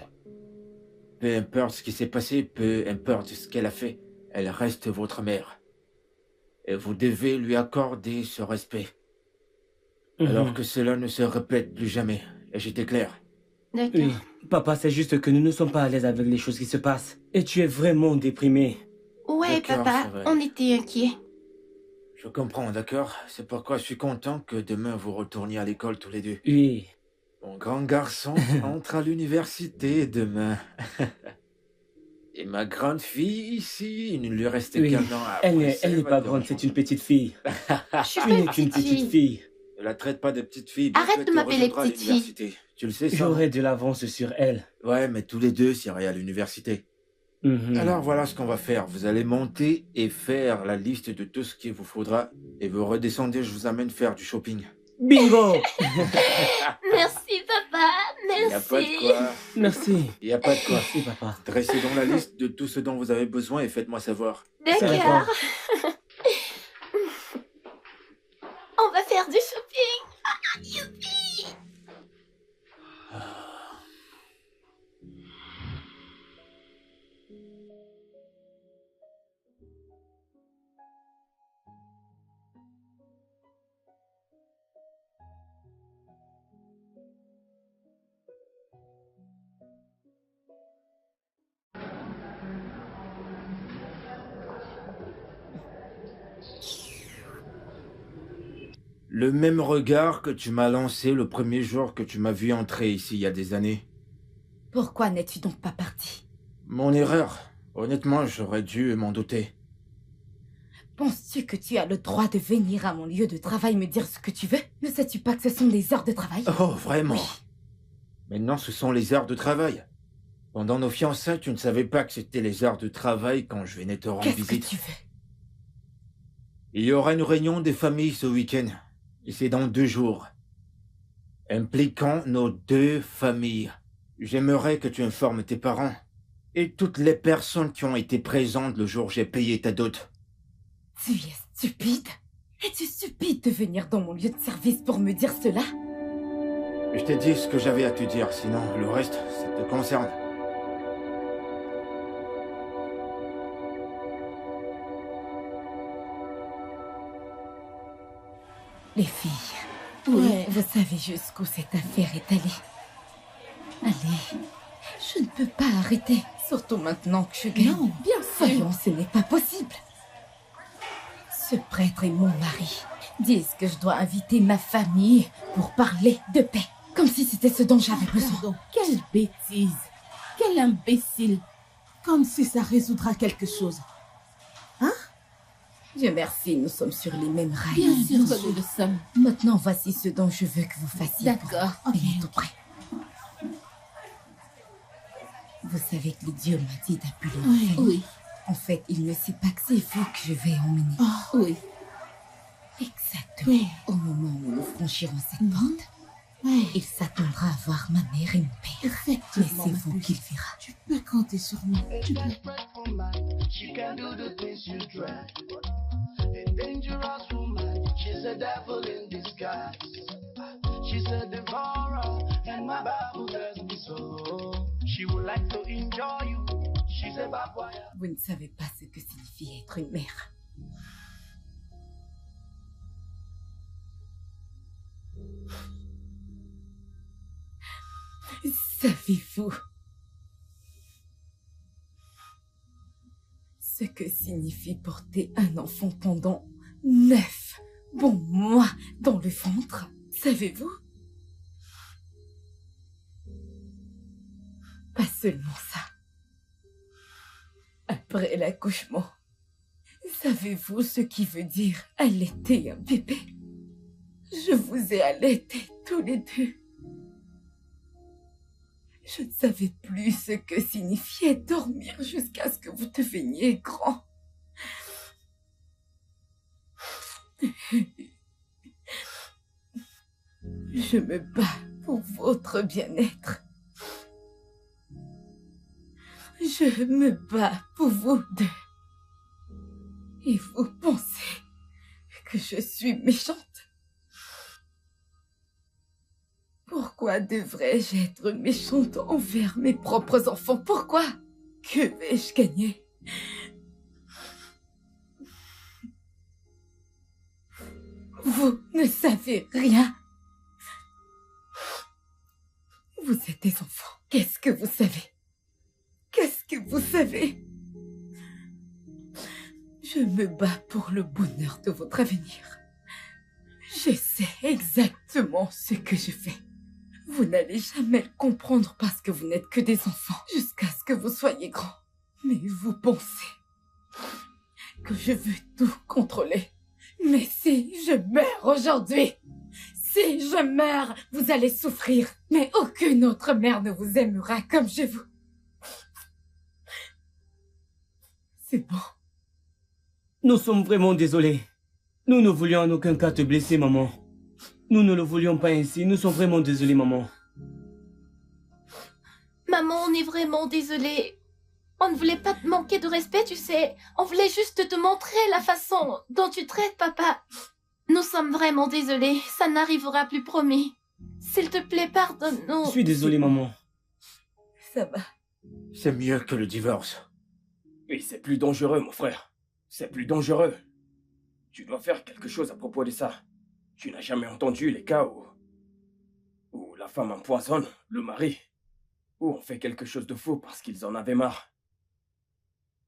Peu importe ce qui s'est passé, peu importe ce qu'elle a fait, elle reste votre mère. Et vous devez lui accorder ce respect. Alors que cela ne se répète plus jamais. Et j'étais clair. D'accord. Oui, papa, c'est juste que nous ne sommes pas à l'aise avec les choses qui se passent. Et tu es vraiment déprimé. Ouais, D'accord, papa, c'est vrai. on était inquiets. Je comprends, d'accord? C'est pourquoi je suis content que demain vous retourniez à l'école tous les deux. Oui. Mon grand garçon entre à l'université demain. Et ma grande fille ici, il ne lui reste Oui. qu'un an à Elle n'est elle pas grande, c'est une petite fille. Je suis Tu pas n'es une qu'une petite petite fille. fille. Ne la traite pas de petite fille. Arrête bientôt de elle te m'appeler rejoindra à petite fille. l'université. Tu le sais ça? J'aurai de l'avance sur elle. Ouais, mais tous les deux s'iraient à l'université. Mhm. Alors voilà ce qu'on va faire. Vous allez monter et faire la liste de tout ce qu'il vous faudra. Et vous redescendez, je vous amène faire du shopping. Bingo. Merci, papa. Il n'y a pas de Merci. quoi. Merci. Il n'y a pas de quoi. Merci, papa. Dressez donc la liste de tout ce dont vous avez besoin et faites-moi savoir. D'accord. On va faire du shopping. Ah, youpi. Le même regard que tu m'as lancé le premier jour que tu m'as vu entrer ici il y a des années. Pourquoi n'es-tu donc pas parti? Mon erreur. Honnêtement, j'aurais dû m'en douter. Penses-tu que tu as le droit de venir à mon lieu de travail me dire ce que tu veux? Ne sais-tu pas que ce sont des heures de travail? Oh, vraiment? Oui. Maintenant, ce sont les heures de travail. Pendant nos fiançailles, tu ne savais pas que c'était les heures de travail quand je venais te rendre Qu'est-ce que visite. tu veux? Il y aura une réunion des familles ce week-end. Et c'est dans 2 jours. Impliquant nos 2 familles. J'aimerais que tu informes tes parents. Et toutes les personnes qui ont été présentes le jour où j'ai payé ta dot. Tu es stupide? Es-tu stupide de venir dans mon lieu de service pour me dire cela? Je t'ai dit ce que j'avais à te dire, sinon le reste, ça te concerne. Les filles, oui, vous savez jusqu'où cette affaire est allée. Allez, je ne peux pas arrêter, surtout maintenant que je gagne. Non, bien sûr. Voyons, ce n'est pas possible. Ce prêtre et mon mari disent que je dois inviter ma famille pour parler de paix, comme si c'était ce dont j'avais besoin. Pardon, quelle bêtise. Quel imbécile. Comme si ça résoudra quelque chose. Hein? Dieu merci, nous sommes sur les mêmes rails. Bien sûr que nous le sommes. Maintenant, voici ce dont je veux que vous fassiez. D'accord, ok. Il est tout prêt. Vous savez que le Dieu m'a dit d'appeler ma famille. Oui. En fait, il ne sait pas que c'est vous que je vais emmener. Oh, oui. Exactement. Oui. Au moment où nous franchirons cette porte, Oui. il s'attendra à voir ma mère et mon père. Mais Effectivement, c'est ma vous puce. qu'il verra. Tu peux compter sur nous. Tu peux. Desperate woman, she can do the things you dread. A dangerous woman, she's a devil in disguise. She's a devourer, and my Bible tells me so. She would like to enjoy you. She's a bad boy. Vous ne savez pas ce que signifie être une mère. Savez-vous ce que signifie porter un enfant pendant 9 bons mois dans le ventre? Savez-vous? Pas seulement ça. Après l'accouchement, savez-vous ce qui veut dire allaiter un bébé? Je vous ai allaités tous les deux. Je ne savais plus ce que signifiait dormir jusqu'à ce que vous deveniez grand. Je me bats pour votre bien-être. Je me bats pour vous deux. Et vous pensez que je suis méchante? Pourquoi devrais-je être méchante envers mes propres enfants? Pourquoi? Que vais-je gagner? Vous ne savez rien. Vous êtes des enfants. Qu'est-ce que vous savez? Qu'est-ce que vous savez? Je me bats pour le bonheur de votre avenir. Je sais exactement ce que je fais. Vous n'allez jamais le comprendre parce que vous n'êtes que des enfants jusqu'à ce que vous soyez grands. Mais vous pensez que je veux tout contrôler. Mais si je meurs aujourd'hui, si je meurs, vous allez souffrir. Mais aucune autre mère ne vous aimera comme je vous. C'est bon. Nous sommes vraiment désolés. Nous ne voulions en aucun cas te blesser, maman. Nous ne le voulions pas ainsi. Nous sommes vraiment désolés, maman. Maman, on est vraiment désolé. On ne voulait pas te manquer de respect, tu sais. On voulait juste te montrer la façon dont tu traites papa. Nous sommes vraiment désolés. Ça n'arrivera plus, promis. S'il te plaît, pardonne-nous. Je suis désolé, maman. Ça va. C'est mieux que le divorce. Oui, c'est plus dangereux, mon frère. C'est plus dangereux. Tu dois faire quelque chose à propos de ça. Tu n'as jamais entendu les cas où la femme empoisonne le mari, où on fait quelque chose de faux parce qu'ils en avaient marre.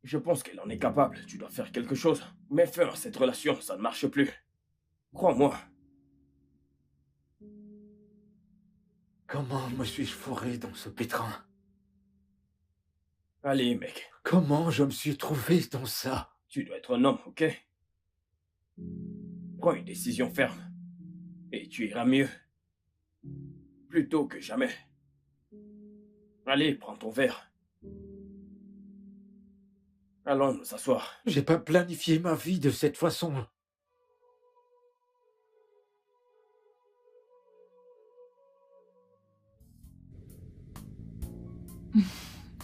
Je pense qu'elle en est capable. Tu dois faire quelque chose. Mets fin à cette relation, ça ne marche plus. Crois-moi. Comment me suis-je fourré dans ce pétrin? Allez, mec. Comment je me suis trouvé dans ça? Tu dois être un homme, ok? Prends une décision ferme. Et tu iras mieux. Plus tôt que jamais. Allez, prends ton verre. Allons nous asseoir. J'ai pas planifié ma vie de cette façon.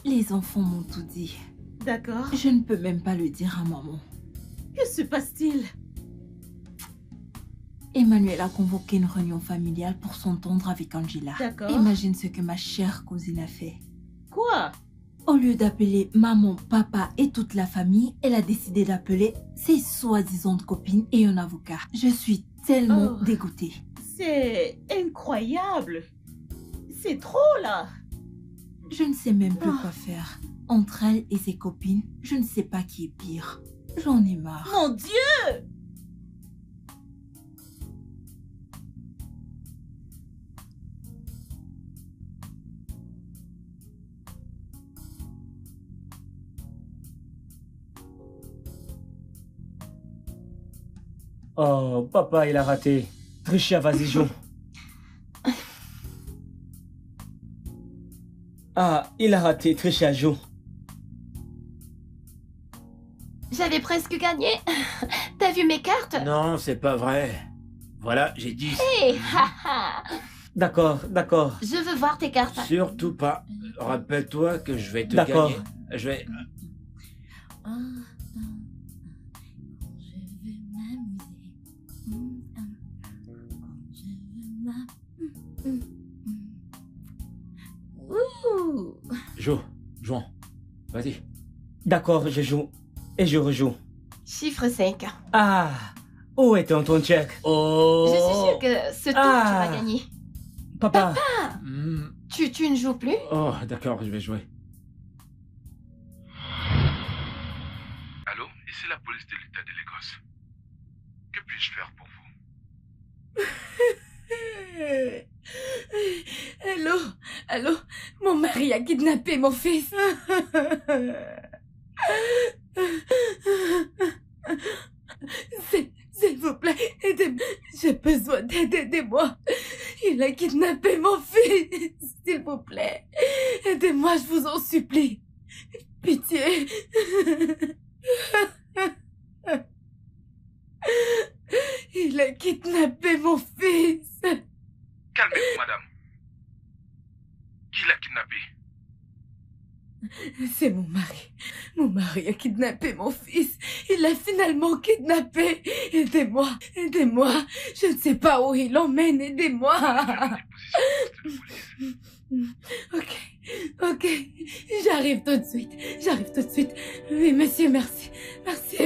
Les enfants m'ont tout dit. D'accord. Je ne peux même pas le dire à maman. Que se passe-t-il? Emmanuel a convoqué une réunion familiale pour s'entendre avec Angela. D'accord. Imagine ce que ma chère cousine a fait. Quoi? Au lieu d'appeler maman, papa et toute la famille, elle a décidé d'appeler ses soi-disant copines et un avocat. Je suis tellement dégoûtée. C'est incroyable. C'est trop là. Je ne sais même plus quoi faire. Entre elle et ses copines, je ne sais pas qui est pire. J'en ai marre. Mon Dieu! Oh, papa, il a raté. Tricia, vas-y, joue. Ah, il a raté. Tricia, joue. J'avais presque gagné. T'as vu mes cartes? Non, c'est pas vrai. Voilà, j'ai 10. Hé, haha. D'accord, d'accord. Je veux voir tes cartes. Surtout pas. Rappelle-toi que je vais te D'accord. gagner. Je vais... Jouons. Vas-y. D'accord, je joue. Et je rejoue. Chiffre 5. Ah, où est ton check? Oh. Je suis sûre que ce tour, tu vas gagner. Papa. Tu ne joues plus? Oh, d'accord, je vais jouer. Allô, ici la police de l'État de Lagos. Que puis-je faire pour vous? Allô, mon mari a kidnappé mon fils. S'il vous plaît, aidez-moi. J'ai besoin d'aide, aidez-moi. Il a kidnappé mon fils. S'il vous plaît, aidez-moi, je vous en supplie. Pitié. Il a kidnappé mon fils. Calmez-vous, madame. Qui l'a kidnappé? C'est mon mari. Mon mari a kidnappé mon fils. Il l'a finalement kidnappé. Aidez-moi, aidez-moi. Je ne sais pas où il l'emmène, aidez-moi. Ok. J'arrive tout de suite. Oui, monsieur, merci. Merci.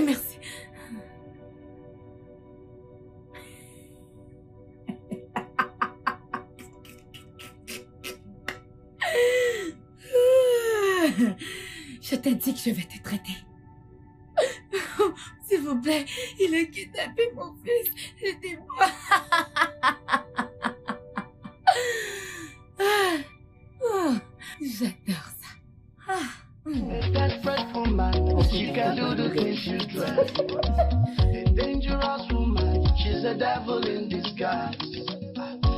Je t'ai dit que je vais te traiter. S'il vous plaît, il a kidnappé mon fils. Aidez-moi. J'adore ça. That fresh woman, she can do the things she dread. A dangerous woman, she's a devil in disguise.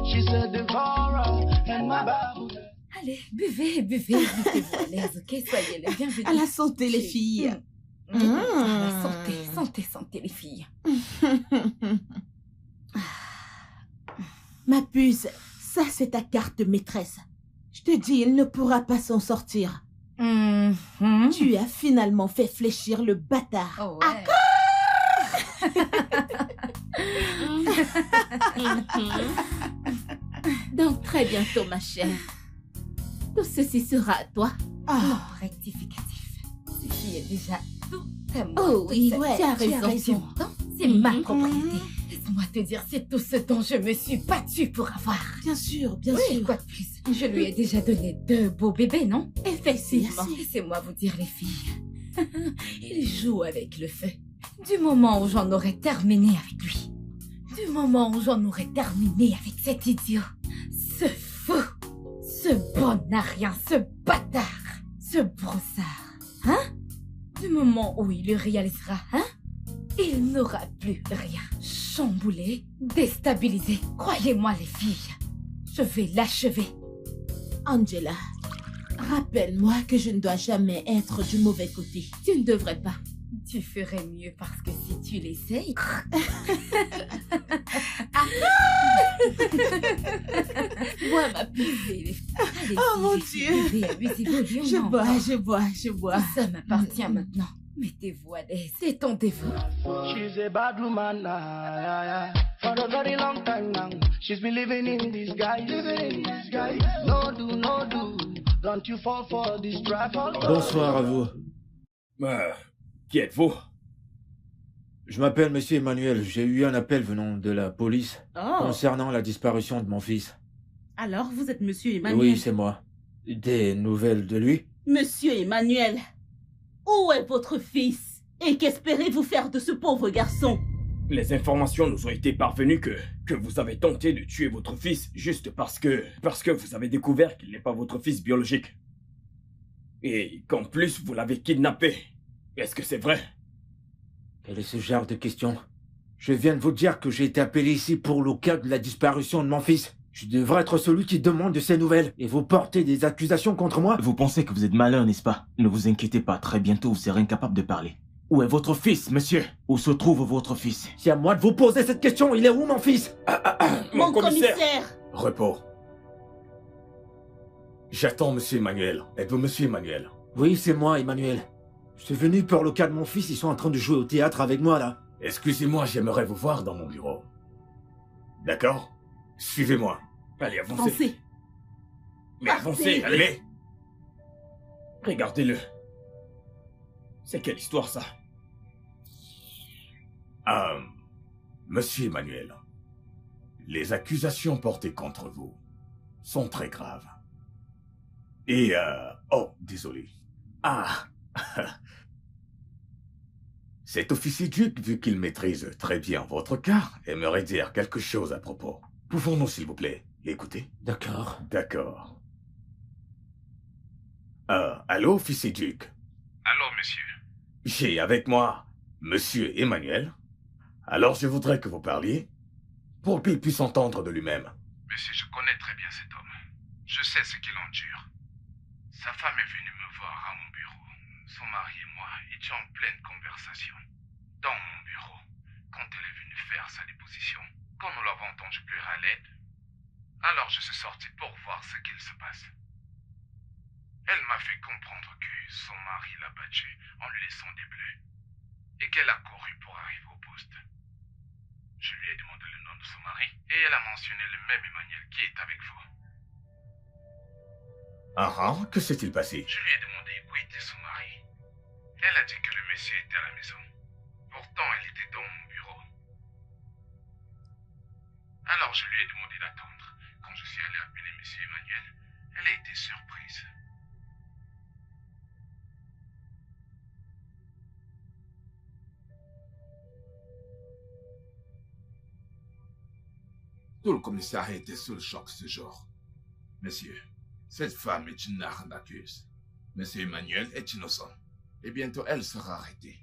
She's a devourer and my Bible. Allez, buvez, mettez-vous à l'aise, ok? Soyez les bienvenus. À la santé, les filles. À la santé, les filles. Ma puce, ça c'est ta carte maîtresse. Je te dis, il ne pourra pas s'en sortir. Tu as finalement fait fléchir le bâtard. Oh ouais. Donc très bientôt, ma chère. Tout ceci sera à toi. Non, rectificatif. Ceci est déjà tout à moi. Oh oui, Toute ouais, tu as tu as raison. C'est ma propriété. Laisse-moi te dire, c'est tout ce dont je me suis battue pour avoir. Bien sûr, bien Oui, sûr. quoi de plus? Je lui ai déjà donné 2 beaux bébés, non? Effectivement. Laissez-moi vous dire, les filles. Il joue avec le feu. Du moment où j'en aurais terminé avec lui. Du moment où j'en aurais terminé avec cet idiot. Ce fou. Ce bon à rien, ce bâtard. Ce brossard. Hein? Du moment où il le réalisera, hein? Il n'aura plus rien. Chamboulé, déstabilisé. Croyez-moi, les filles. Je vais l'achever. Angela, rappelle-moi que je ne dois jamais être du mauvais côté. Tu ne devrais pas. Tu ferais mieux parce que si tu l'essayes... Bois ma buvée. Oh mon Dieu. Buvez, abusez-vous, Je bois. Ça m'appartient maintenant. Mettez-vous à l'aise, détendez-vous. She's a bad woman, for a very long time now. She's been living in disguise. No do, no do. Don't you fall for this trap. Bonsoir à vous. Qui êtes-vous? Je m'appelle Monsieur Emmanuel. J'ai eu un appel venant de la police Oh. concernant la disparition de mon fils. Alors, vous êtes Monsieur Emmanuel? Oui, c'est moi. Des nouvelles de lui? Monsieur Emmanuel, où est votre fils? Et qu'espérez-vous faire de ce pauvre garçon? Les informations nous ont été parvenues que vous avez tenté de tuer votre fils juste parce que vous avez découvert qu'il n'est pas votre fils biologique. Et qu'en plus vous l'avez kidnappé. Est-ce que c'est vrai? Quel est ce genre de question? Je viens de vous dire que j'ai été appelé ici pour le cas de la disparition de mon fils. Je devrais être celui qui demande de ces nouvelles. Et vous portez des accusations contre moi? Vous pensez que vous êtes malin, n'est-ce pas? Ne vous inquiétez pas, très bientôt vous serez incapable de parler. Où est votre fils, monsieur? Où se trouve votre fils? C'est à moi de vous poser cette question. Il est où, mon fils? Mon commissaire! Repos. J'attends Monsieur Emmanuel. Êtes-vous Monsieur Emmanuel? Oui, c'est moi, Emmanuel. Je suis venu pour le cas de mon fils. Ils sont en train de jouer au théâtre avec moi, là. Excusez-moi, j'aimerais vous voir dans mon bureau. D'accord? Suivez-moi. Allez, avancez. Avancez. Mais avancez, allez. Regardez-le. C'est quelle histoire, ça? Monsieur Emmanuel, les accusations portées contre vous sont très graves. Et, oh, désolé. Cet officier Duc, vu qu'il maîtrise très bien votre cas, aimerait dire quelque chose à propos. Pouvons-nous, s'il vous plaît, l'écouter? D'accord. D'accord. Allô, officier Duc? Allô, monsieur. J'ai avec moi Monsieur Emmanuel. Alors je voudrais que vous parliez pour qu'il puisse entendre de lui-même. Monsieur, je connais très bien cet homme. Je sais ce qu'il endure. Sa femme est venue me voir à mon bureau. Son mari et moi étions en pleine conversation. Dans mon bureau, quand elle est venue faire sa déposition, quand nous l'avons entendu pleurer à l'aide, alors je suis sorti pour voir ce qu'il se passe. Elle m'a fait comprendre que son mari l'a battue en lui laissant des bleus et qu'elle a couru pour arriver au poste. Je lui ai demandé le nom de son mari et elle a mentionné le même Emmanuel qui est avec vous. Que s'est-il passé? Je lui ai demandé où était son mari. Elle a dit que le monsieur était à la maison. Pourtant, elle était dans mon bureau. Alors je lui ai demandé d'attendre. Quand je suis allé appeler monsieur Emmanuel, elle a été surprise. Tout le commissariat était sous le choc ce jour. Monsieur, cette femme est une arnaqueuse. Monsieur Emmanuel est innocent. Et bientôt elle sera arrêtée.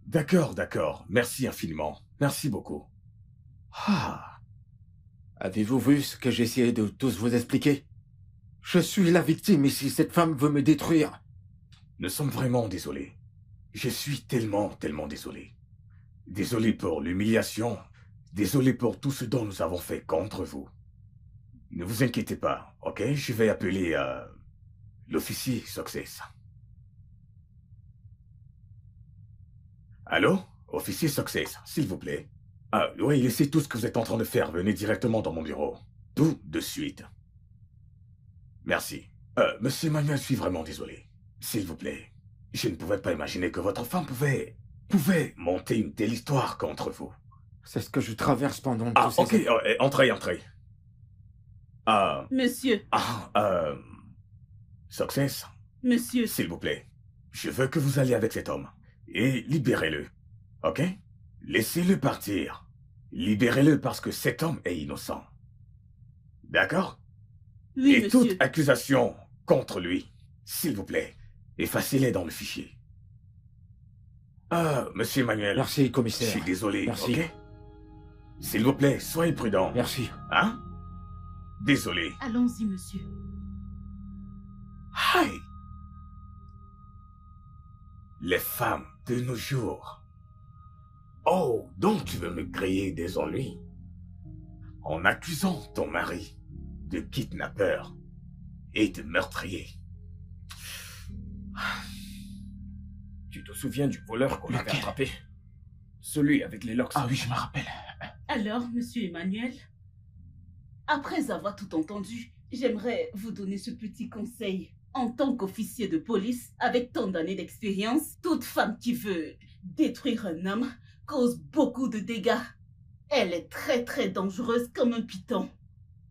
D'accord, d'accord. Merci infiniment. Merci beaucoup. Avez-vous vu ce que j'essayais de tous vous expliquer? Je suis la victime ici. Cette femme veut me détruire. Nous sommes vraiment désolés. Je suis tellement désolé. Désolé pour l'humiliation. Désolé pour tout ce dont nous avons fait contre vous. Ne vous inquiétez pas, ok? Je vais appeler l'officier Success. Allô? Officier Success, s'il vous plaît. Oui, laissez tout ce que vous êtes en train de faire. Venez directement dans mon bureau. Tout de suite. Merci. Monsieur Emmanuel, je suis vraiment désolé. S'il vous plaît. Je ne pouvais pas imaginer que votre femme pouvait monter une telle histoire contre vous. C'est ce que je traverse pendant tous ces... Ok, entrez. Monsieur. Success. Monsieur. S'il vous plaît. Je veux que vous alliez avec cet homme. Et libérez-le. Ok? Laissez-le partir. Libérez-le parce que cet homme est innocent. D'accord? Oui, et monsieur. toute accusation contre lui, s'il vous plaît, effacez-les dans le fichier. Monsieur Emmanuel. Merci, commissaire. Je suis désolé, Merci. ok? S'il vous plaît, soyez prudent. Merci. Hein? Désolé. Allons-y, monsieur. Hi! Les femmes de nos jours. Oh, donc tu veux me créer des ennuis en accusant ton mari de kidnappeur et de meurtrier. Tu te souviens du voleur qu'on avait Lequel? attrapé? Celui avec les locks. Ah oui, je me rappelle. Alors, monsieur Emmanuel, après avoir tout entendu, j'aimerais vous donner ce petit conseil. En tant qu'officier de police, avec tant d'années d'expérience, toute femme qui veut détruire un homme cause beaucoup de dégâts. Elle est très très dangereuse comme un python.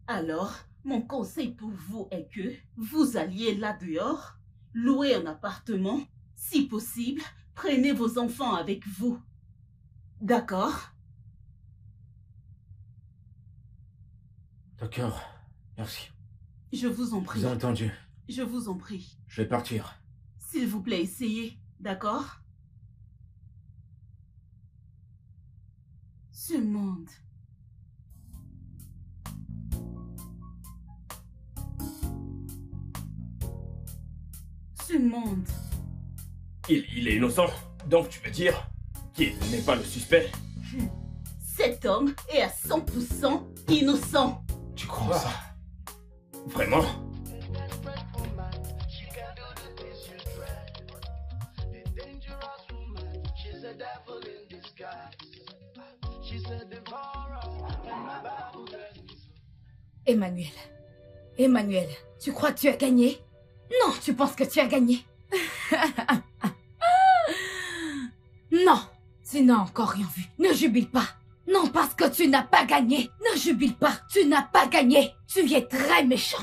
Alors, mon conseil pour vous est que vous alliez là dehors, louer un appartement, si possible, prenez vos enfants avec vous. D'accord? D'accord, merci. Je vous en prie. Vous avez entendu. Je vous en prie. Je vais partir. S'il vous plaît, essayez. D'accord? Ce monde. Ce monde. Il est innocent. Donc tu veux dire qu'il n'est pas le suspect? Cet homme est à 100% innocent. Tu crois ça? Vraiment? Emmanuel. Emmanuel, tu crois que tu as gagné? Non, tu penses que tu as gagné? Non, tu n'as encore rien vu. Ne jubile pas. Non, parce que tu n'as pas gagné. Ne jubile pas. Tu n'as pas gagné. Tu es très méchant.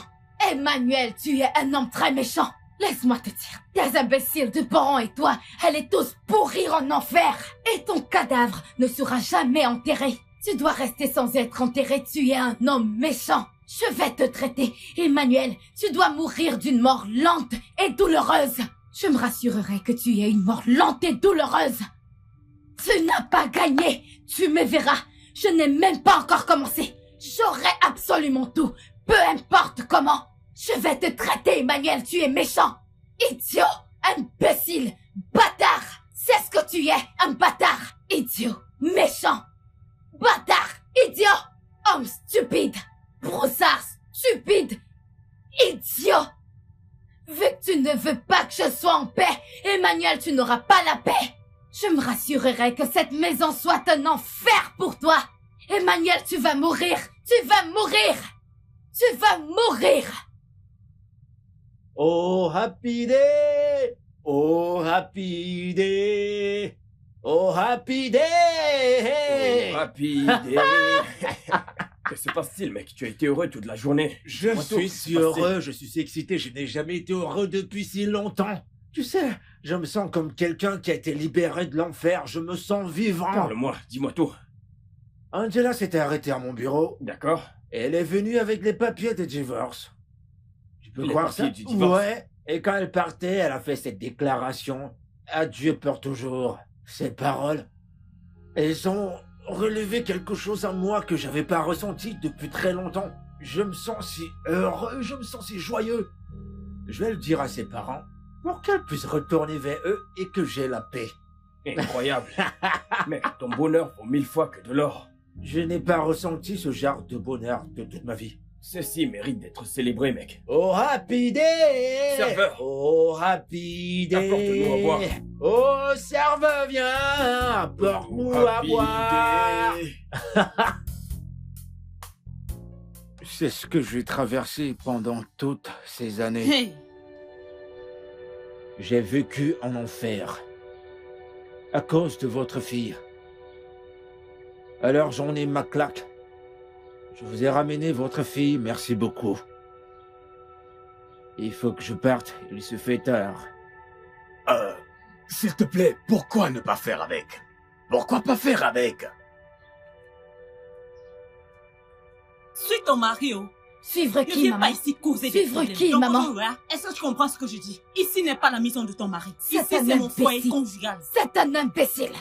Emmanuel, tu es un homme très méchant. Laisse-moi te dire. Tes imbéciles de parents et toi, allez tous pourrir en enfer. Et ton cadavre ne sera jamais enterré. Tu dois rester sans être enterré. Tu es un homme méchant. Je vais te traiter. Emmanuel, tu dois mourir d'une mort lente et douloureuse. Je me rassurerai que tu aies une mort lente et douloureuse. Tu n'as pas gagné. Tu me verras. Je n'ai même pas encore commencé. J'aurai absolument tout. Peu importe comment. Je vais te traiter, Emmanuel. Tu es méchant. Idiot. Imbécile. Bâtard. C'est ce que tu es. Un bâtard. Idiot. Méchant. Bâtard. Idiot. Homme stupide. Broussard. Stupide. Idiot. Vu que tu ne veux pas que je sois en paix, Emmanuel, tu n'auras pas la paix. Je me rassurerai que cette maison soit un enfer pour toi. Emmanuel, tu vas mourir. Tu vas mourir. Tu vas mourir. Oh, happy day. Oh, happy day. Oh, happy day. Oh, happy day. Que se passe-t-il, mec? Tu as été heureux toute la journée. Je suis si heureux, je suis excité, je n'ai jamais été heureux depuis si longtemps. Tu sais, je me sens comme quelqu'un qui a été libéré de l'enfer, je me sens vivant. Parle-moi, dis-moi tout. Angela s'était arrêtée à mon bureau. D'accord. Et elle est venue avec les papiers de divorce. Tu peux Les croire papiers ça? du divorce? Ouais. Et quand elle partait, elle a fait cette déclaration. Adieu pour toujours. Ces paroles, elles ont relevé quelque chose en moi que j'avais pas ressenti depuis très longtemps. Je me sens si heureux, je me sens si joyeux. Je vais le dire à ses parents pour qu'elle puisse retourner vers eux et que j'ai la paix. Incroyable. Mais ton bonheur vaut 1000 fois que de l'or. Je n'ai pas ressenti ce genre de bonheur de toute ma vie. Ceci mérite d'être célébré, mec. Oh, happy day! Serveur! Oh, happy day! Apporte-nous à boire. Oh, serveur, viens! Apporte-nous à boire! C'est ce que j'ai traversé pendant toutes ces années. Hey. J'ai vécu en enfer. À cause de votre fille. Alors j'en ai ma claque. Je vous ai ramené votre fille, merci beaucoup. Il faut que je parte, il se fait tard. S'il te plaît, pourquoi ne pas faire avec? Pourquoi pas faire avec? Suis ton mari, oh. Suivre Ne qui, viens maman? pas ici causer des Suivre problèmes. qui, Donc, maman? Aurora, est-ce que tu comprends ce que je dis? Ici n'est pas la maison de ton mari. Ici, C'est un c'est mon foyer imbécile. conjugal. C'est un imbécile.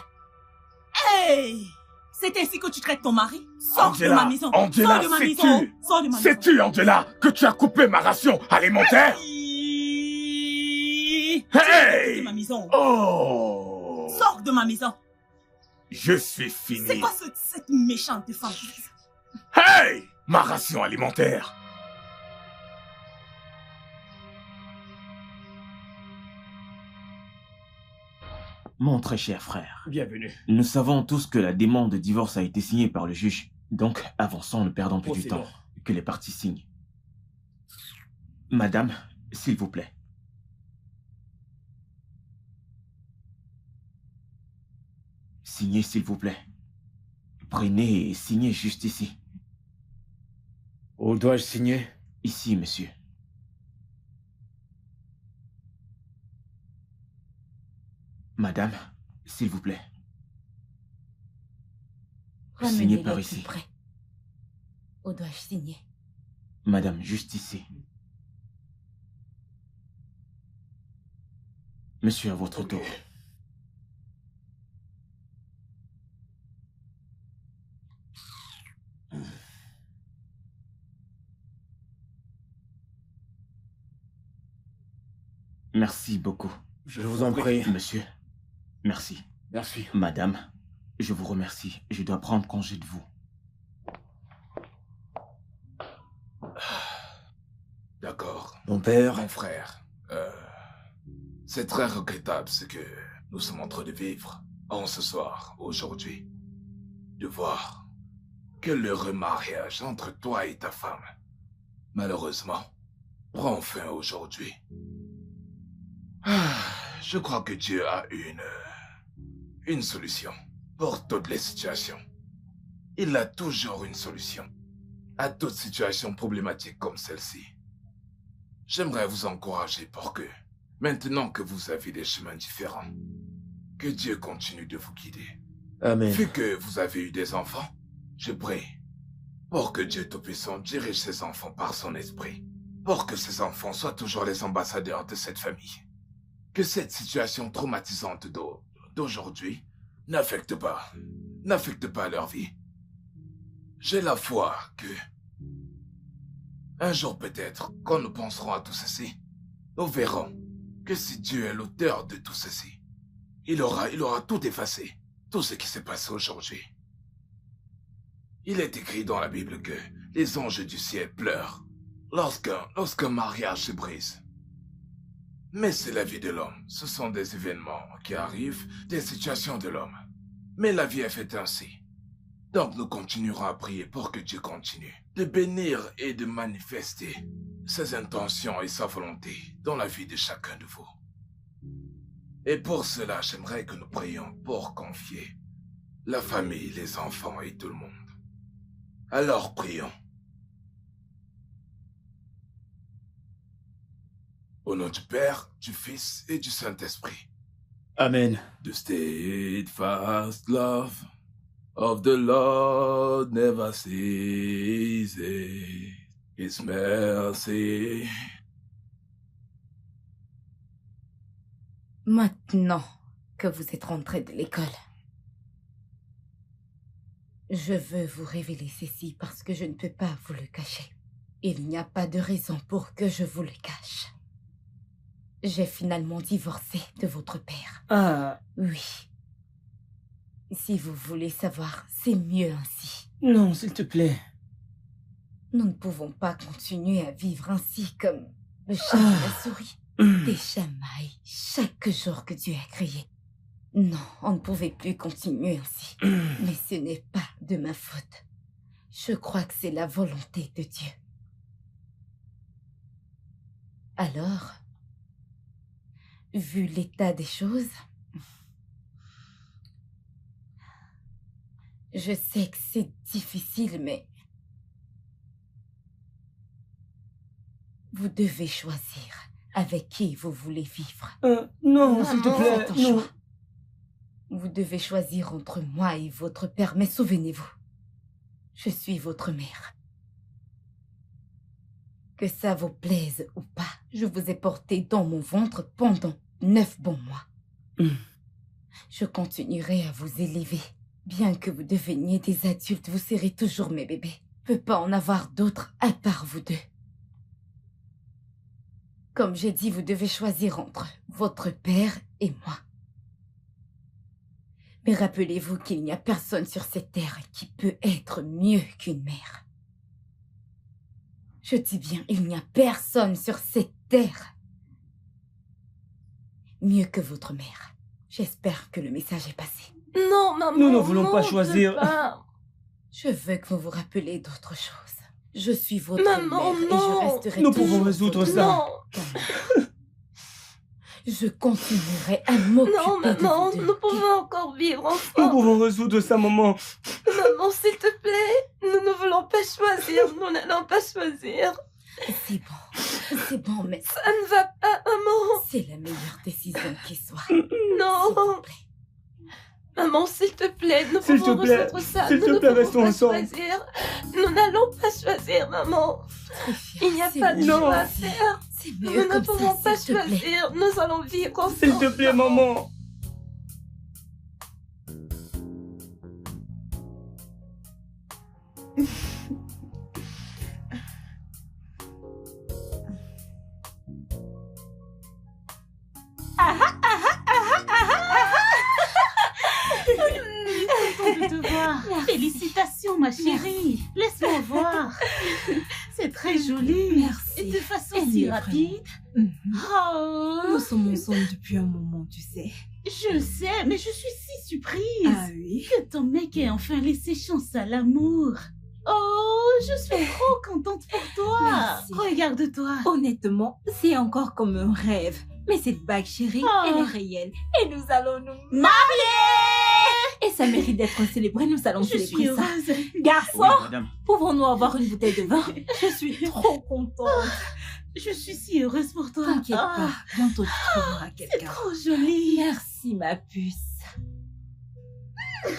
Hey! C'est ainsi que tu traites ton mari? Sors de Angela, ma maison. Angela, Sors de ma maison. sais-tu? Sors de ma maison. Sais-tu, Angela, que tu as coupé ma ration alimentaire? Hey! Hey! De ma maison. Oh! Sors de ma maison. Je suis fini. C'est quoi cette méchante femme? Hey! Ma ration alimentaire. Mon très cher frère. Bienvenue. Nous savons tous que la demande de divorce a été signée par le juge. Donc, avançons, ne perdons plus du temps. Que les parties signent. Madame, s'il vous plaît. Signez, s'il vous plaît. Prenez et signez juste ici. Où dois-je signer? Ici, monsieur. Madame, s'il vous plaît. Signez par ici. Près. Où dois-je signer? Madame, juste ici. Monsieur, à votre tour. Merci beaucoup. Je vous en prie. Monsieur, merci. Merci. Madame, je vous remercie. Je dois prendre congé de vous. D'accord. Mon père. Mon frère. C'est très regrettable ce que nous sommes en train de vivre en ce soir, aujourd'hui. De voir que le remariage entre toi et ta femme, malheureusement, prend fin aujourd'hui. Je crois que Dieu a une solution pour toutes les situations. Il a toujours une solution à toute situation problématique comme celle-ci. J'aimerais vous encourager pour que, maintenant que vous avez des chemins différents, que Dieu continue de vous guider. Amen. Vu que vous avez eu des enfants, je prie pour que Dieu Tout-Puissant dirige ses enfants par son esprit, pour que ces enfants soient toujours les ambassadeurs de cette famille. Que cette situation traumatisante d'aujourd'hui n'affecte pas leur vie. J'ai la foi que, un jour peut-être, quand nous penserons à tout ceci, nous verrons que si Dieu est l'auteur de tout ceci, il aura tout effacé, tout ce qui s'est passé aujourd'hui. Il est écrit dans la Bible que les anges du ciel pleurent lorsqu'un mariage se brise. Mais c'est la vie de l'homme. Ce sont des événements qui arrivent, des situations de l'homme. Mais la vie est faite ainsi. Donc nous continuerons à prier pour que Dieu continue de bénir et de manifester ses intentions et sa volonté dans la vie de chacun de vous. Et pour cela, j'aimerais que nous prions pour confier la famille, les enfants et tout le monde. Alors prions. Au nom du Père, du Fils et du Saint-Esprit. Amen. The steadfast love of the Lord never ceases. His mercy. Maintenant que vous êtes rentré de l'école, je veux vous révéler ceci parce que je ne peux pas vous le cacher. Il n'y a pas de raison pour que je vous le cache. J'ai finalement divorcé de votre père. Ah. Oui. Si vous voulez savoir, c'est mieux ainsi. Non, s'il te plaît. Nous ne pouvons pas continuer à vivre ainsi comme le chat et la souris. Des chamailles chaque jour que Dieu a créé. Non, on ne pouvait plus continuer ainsi. Mais ce n'est pas de ma faute. Je crois que c'est la volonté de Dieu. Alors, vu l'état des choses, je sais que c'est difficile, mais vous devez choisir avec qui vous voulez vivre. Non, s'il te plaît, c'est un non. choix. Vous devez choisir entre moi et votre père, mais souvenez-vous, je suis votre mère. Que ça vous plaise ou pas, je vous ai porté dans mon ventre pendant 9 bons mois. Je continuerai à vous élever. Bien que vous deveniez des adultes, vous serez toujours mes bébés. Je ne peux pas en avoir d'autres à part vous deux. Comme j'ai dit, vous devez choisir entre votre père et moi. Mais rappelez-vous qu'il n'y a personne sur cette terre qui peut être mieux qu'une mère. Je dis bien, il n'y a personne sur cette terre mieux que votre mère. J'espère que le message est passé. Non, maman. Nous ne voulons non, pas je choisir. veux pas. Je veux que vous vous rappeliez d'autre chose. Je suis votre Maman, mère non. et je resterai Nous toujours pouvons résoudre votre ça. Non. mère. Je continuerai à m'occuper Non, de maman, vous deux. nous pouvons encore vivre Nous ensemble. pouvons résoudre ça, maman. Maman, s'il te plaît, nous ne voulons pas choisir. Nous n'allons pas choisir. C'est bon, mais Ça ne va pas, maman. c'est la meilleure décision qui soit. Non. Maman, s'il te plaît, nous S'il te pouvons plaît, résoudre ça. s'il Nous te ne plaît, pouvons restons pas ensemble. choisir. Nous n'allons pas choisir, maman. Il n'y a c'est pas de mieux choix à ainsi. faire. C'est Nous mieux ne comme pouvons ça, pas s'il te plaît. choisir. Nous allons vivre ensemble. S'il te plaît, maman. Content de te voir. Félicitations, ma chérie. Laisse-moi voir. C'est très joli. Merci. Et de façon Elle si est rapide. Oh. Nous sommes ensemble depuis un moment, tu sais. Je le sais, mais je suis si surprise. Ah oui? Que ton mec ait enfin laissé chance à l'amour. Oh, je suis trop contente pour toi. Merci. Regarde-toi. Honnêtement, c'est encore comme un rêve. Mais cette bague, chérie, Oh. elle est réelle. Et nous allons nous marier. Et ça mérite d'être célébré. Nous allons Je suis célébrer ça. heureuse. Garçon, Oui, madame. pouvons-nous avoir une bouteille de vin? Je suis trop contente. Je suis si heureuse pour toi. T'inquiète Ah, pas, bientôt tu trouveras c'est quelqu'un. trop joli. Merci, ma puce. Je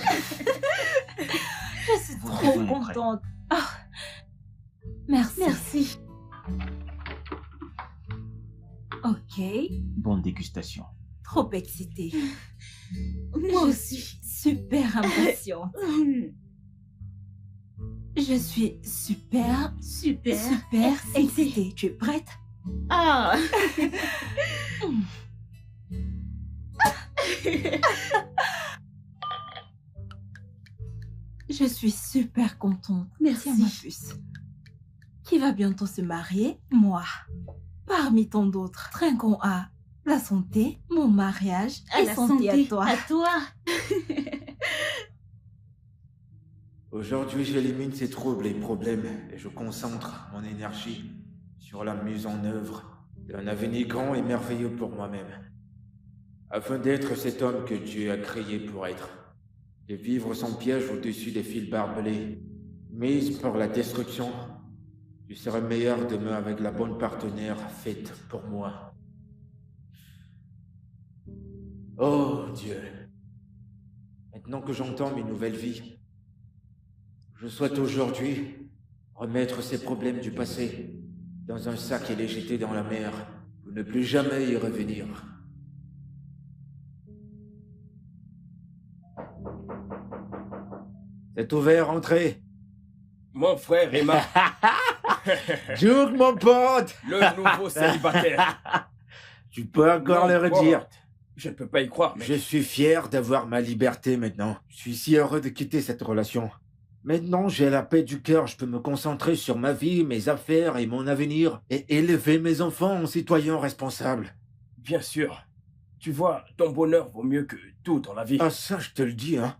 suis Votre trop vin est prêt. contente. Ah. Merci. Merci. Ok, Bonne dégustation. trop excitée. Moi Je aussi. suis super impatiente. Hum, Je suis super, Super. super excitée. Tu es prête? Ah. Je suis super contente. Merci. Tiens, ma puce. Qui va bientôt se marier? Moi. Parmi tant d'autres. Trinquons à la santé, mon mariage À et la santé santé. à toi. À toi. Aujourd'hui, j'élimine ces troubles et problèmes et je concentre mon énergie sur la mise en œuvre d'un avenir grand et merveilleux pour moi-même. Afin d'être cet homme que Dieu a créé pour être. De vivre sans piège au-dessus des fils barbelés, mise pour la destruction. Je serai meilleur demain avec la bonne partenaire faite pour moi. Oh Dieu, maintenant que j'entends mes nouvelles vies, je souhaite aujourd'hui remettre ces problèmes du passé dans un sac et les jeter dans la mer pour ne plus jamais y revenir. C'est ouvert, entrez. Mon frère Emma, Duke, mon pote. le nouveau célibataire. Tu peux encore le redire. Je ne peux pas y croire, mais Je suis fier d'avoir ma liberté maintenant. Je suis si heureux de quitter cette relation. Maintenant, j'ai la paix du cœur. Je peux me concentrer sur ma vie, mes affaires et mon avenir et élever mes enfants en citoyens responsables. bien sûr. Tu vois, ton bonheur vaut mieux que tout dans la vie. Ah, ça, je te le dis, hein.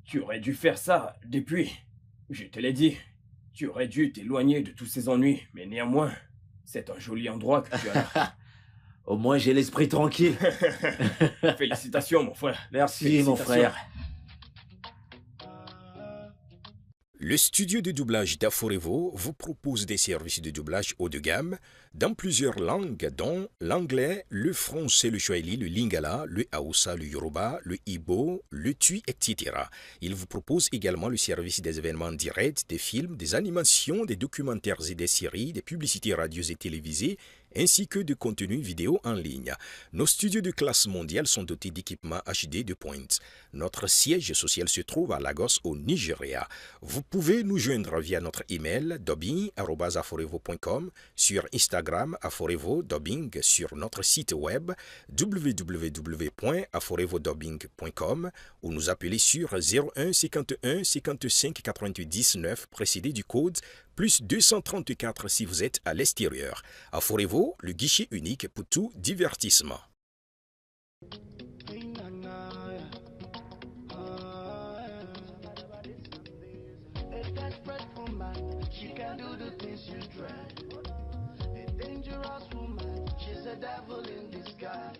Tu aurais dû faire ça depuis. Je te l'ai dit. Tu aurais dû t'éloigner de tous ces ennuis, mais néanmoins, c'est un joli endroit que tu as là. Au moins, j'ai l'esprit tranquille. Félicitations, mon frère. Merci, mon frère. Le studio de doublage d'Aforevo vous propose des services de doublage haut de gamme dans plusieurs langues, dont l'anglais, le français, le swahili, le lingala, le haoussa, le yoruba, le igbo, le tui, etc. Il vous propose également le service des événements directs, des films, des animations, des documentaires et des séries, des publicités radio et télévisées, ainsi que de contenus vidéo en ligne. Nos studios de classe mondiale sont dotés d'équipements HD de pointe. Notre siège social se trouve à Lagos, au Nigeria. Vous pouvez nous joindre via notre email dubbing@aforevo.com, sur Instagram Aforevo Dubbing, sur notre site web www.aforevodubbing.com ou nous appeler sur 01 51 55 90 9 précédé du code plus 234 si vous êtes à l'extérieur. Aforevo, le guichet unique pour tout divertissement. She can do the things you dread. A dangerous woman, she's a devil in disguise.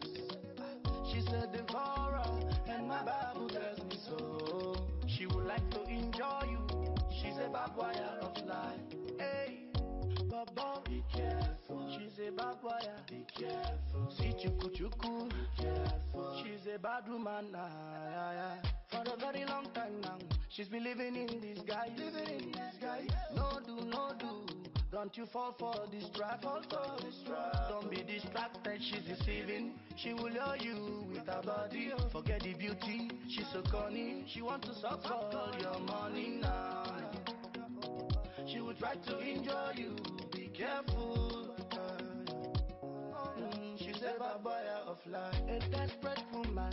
She's a devourer, and my Bible tells me so. She would like to enjoy you. She's a barbed wire of life. Hey, Baba, be careful. She's a barbed wire. Be careful. See chuku chuku. Be careful. She's a bad woman. For a very long time now, she's been living in disguise. Living in disguise. No do, no do. Don't you fall for this trap. Don't be distracted, she's deceiving. She will lure you with her body. Forget the beauty, she's so corny. She wants to suck all your money now. She will try to enjoy you. Be careful. She's a barbarian of life. A desperate woman.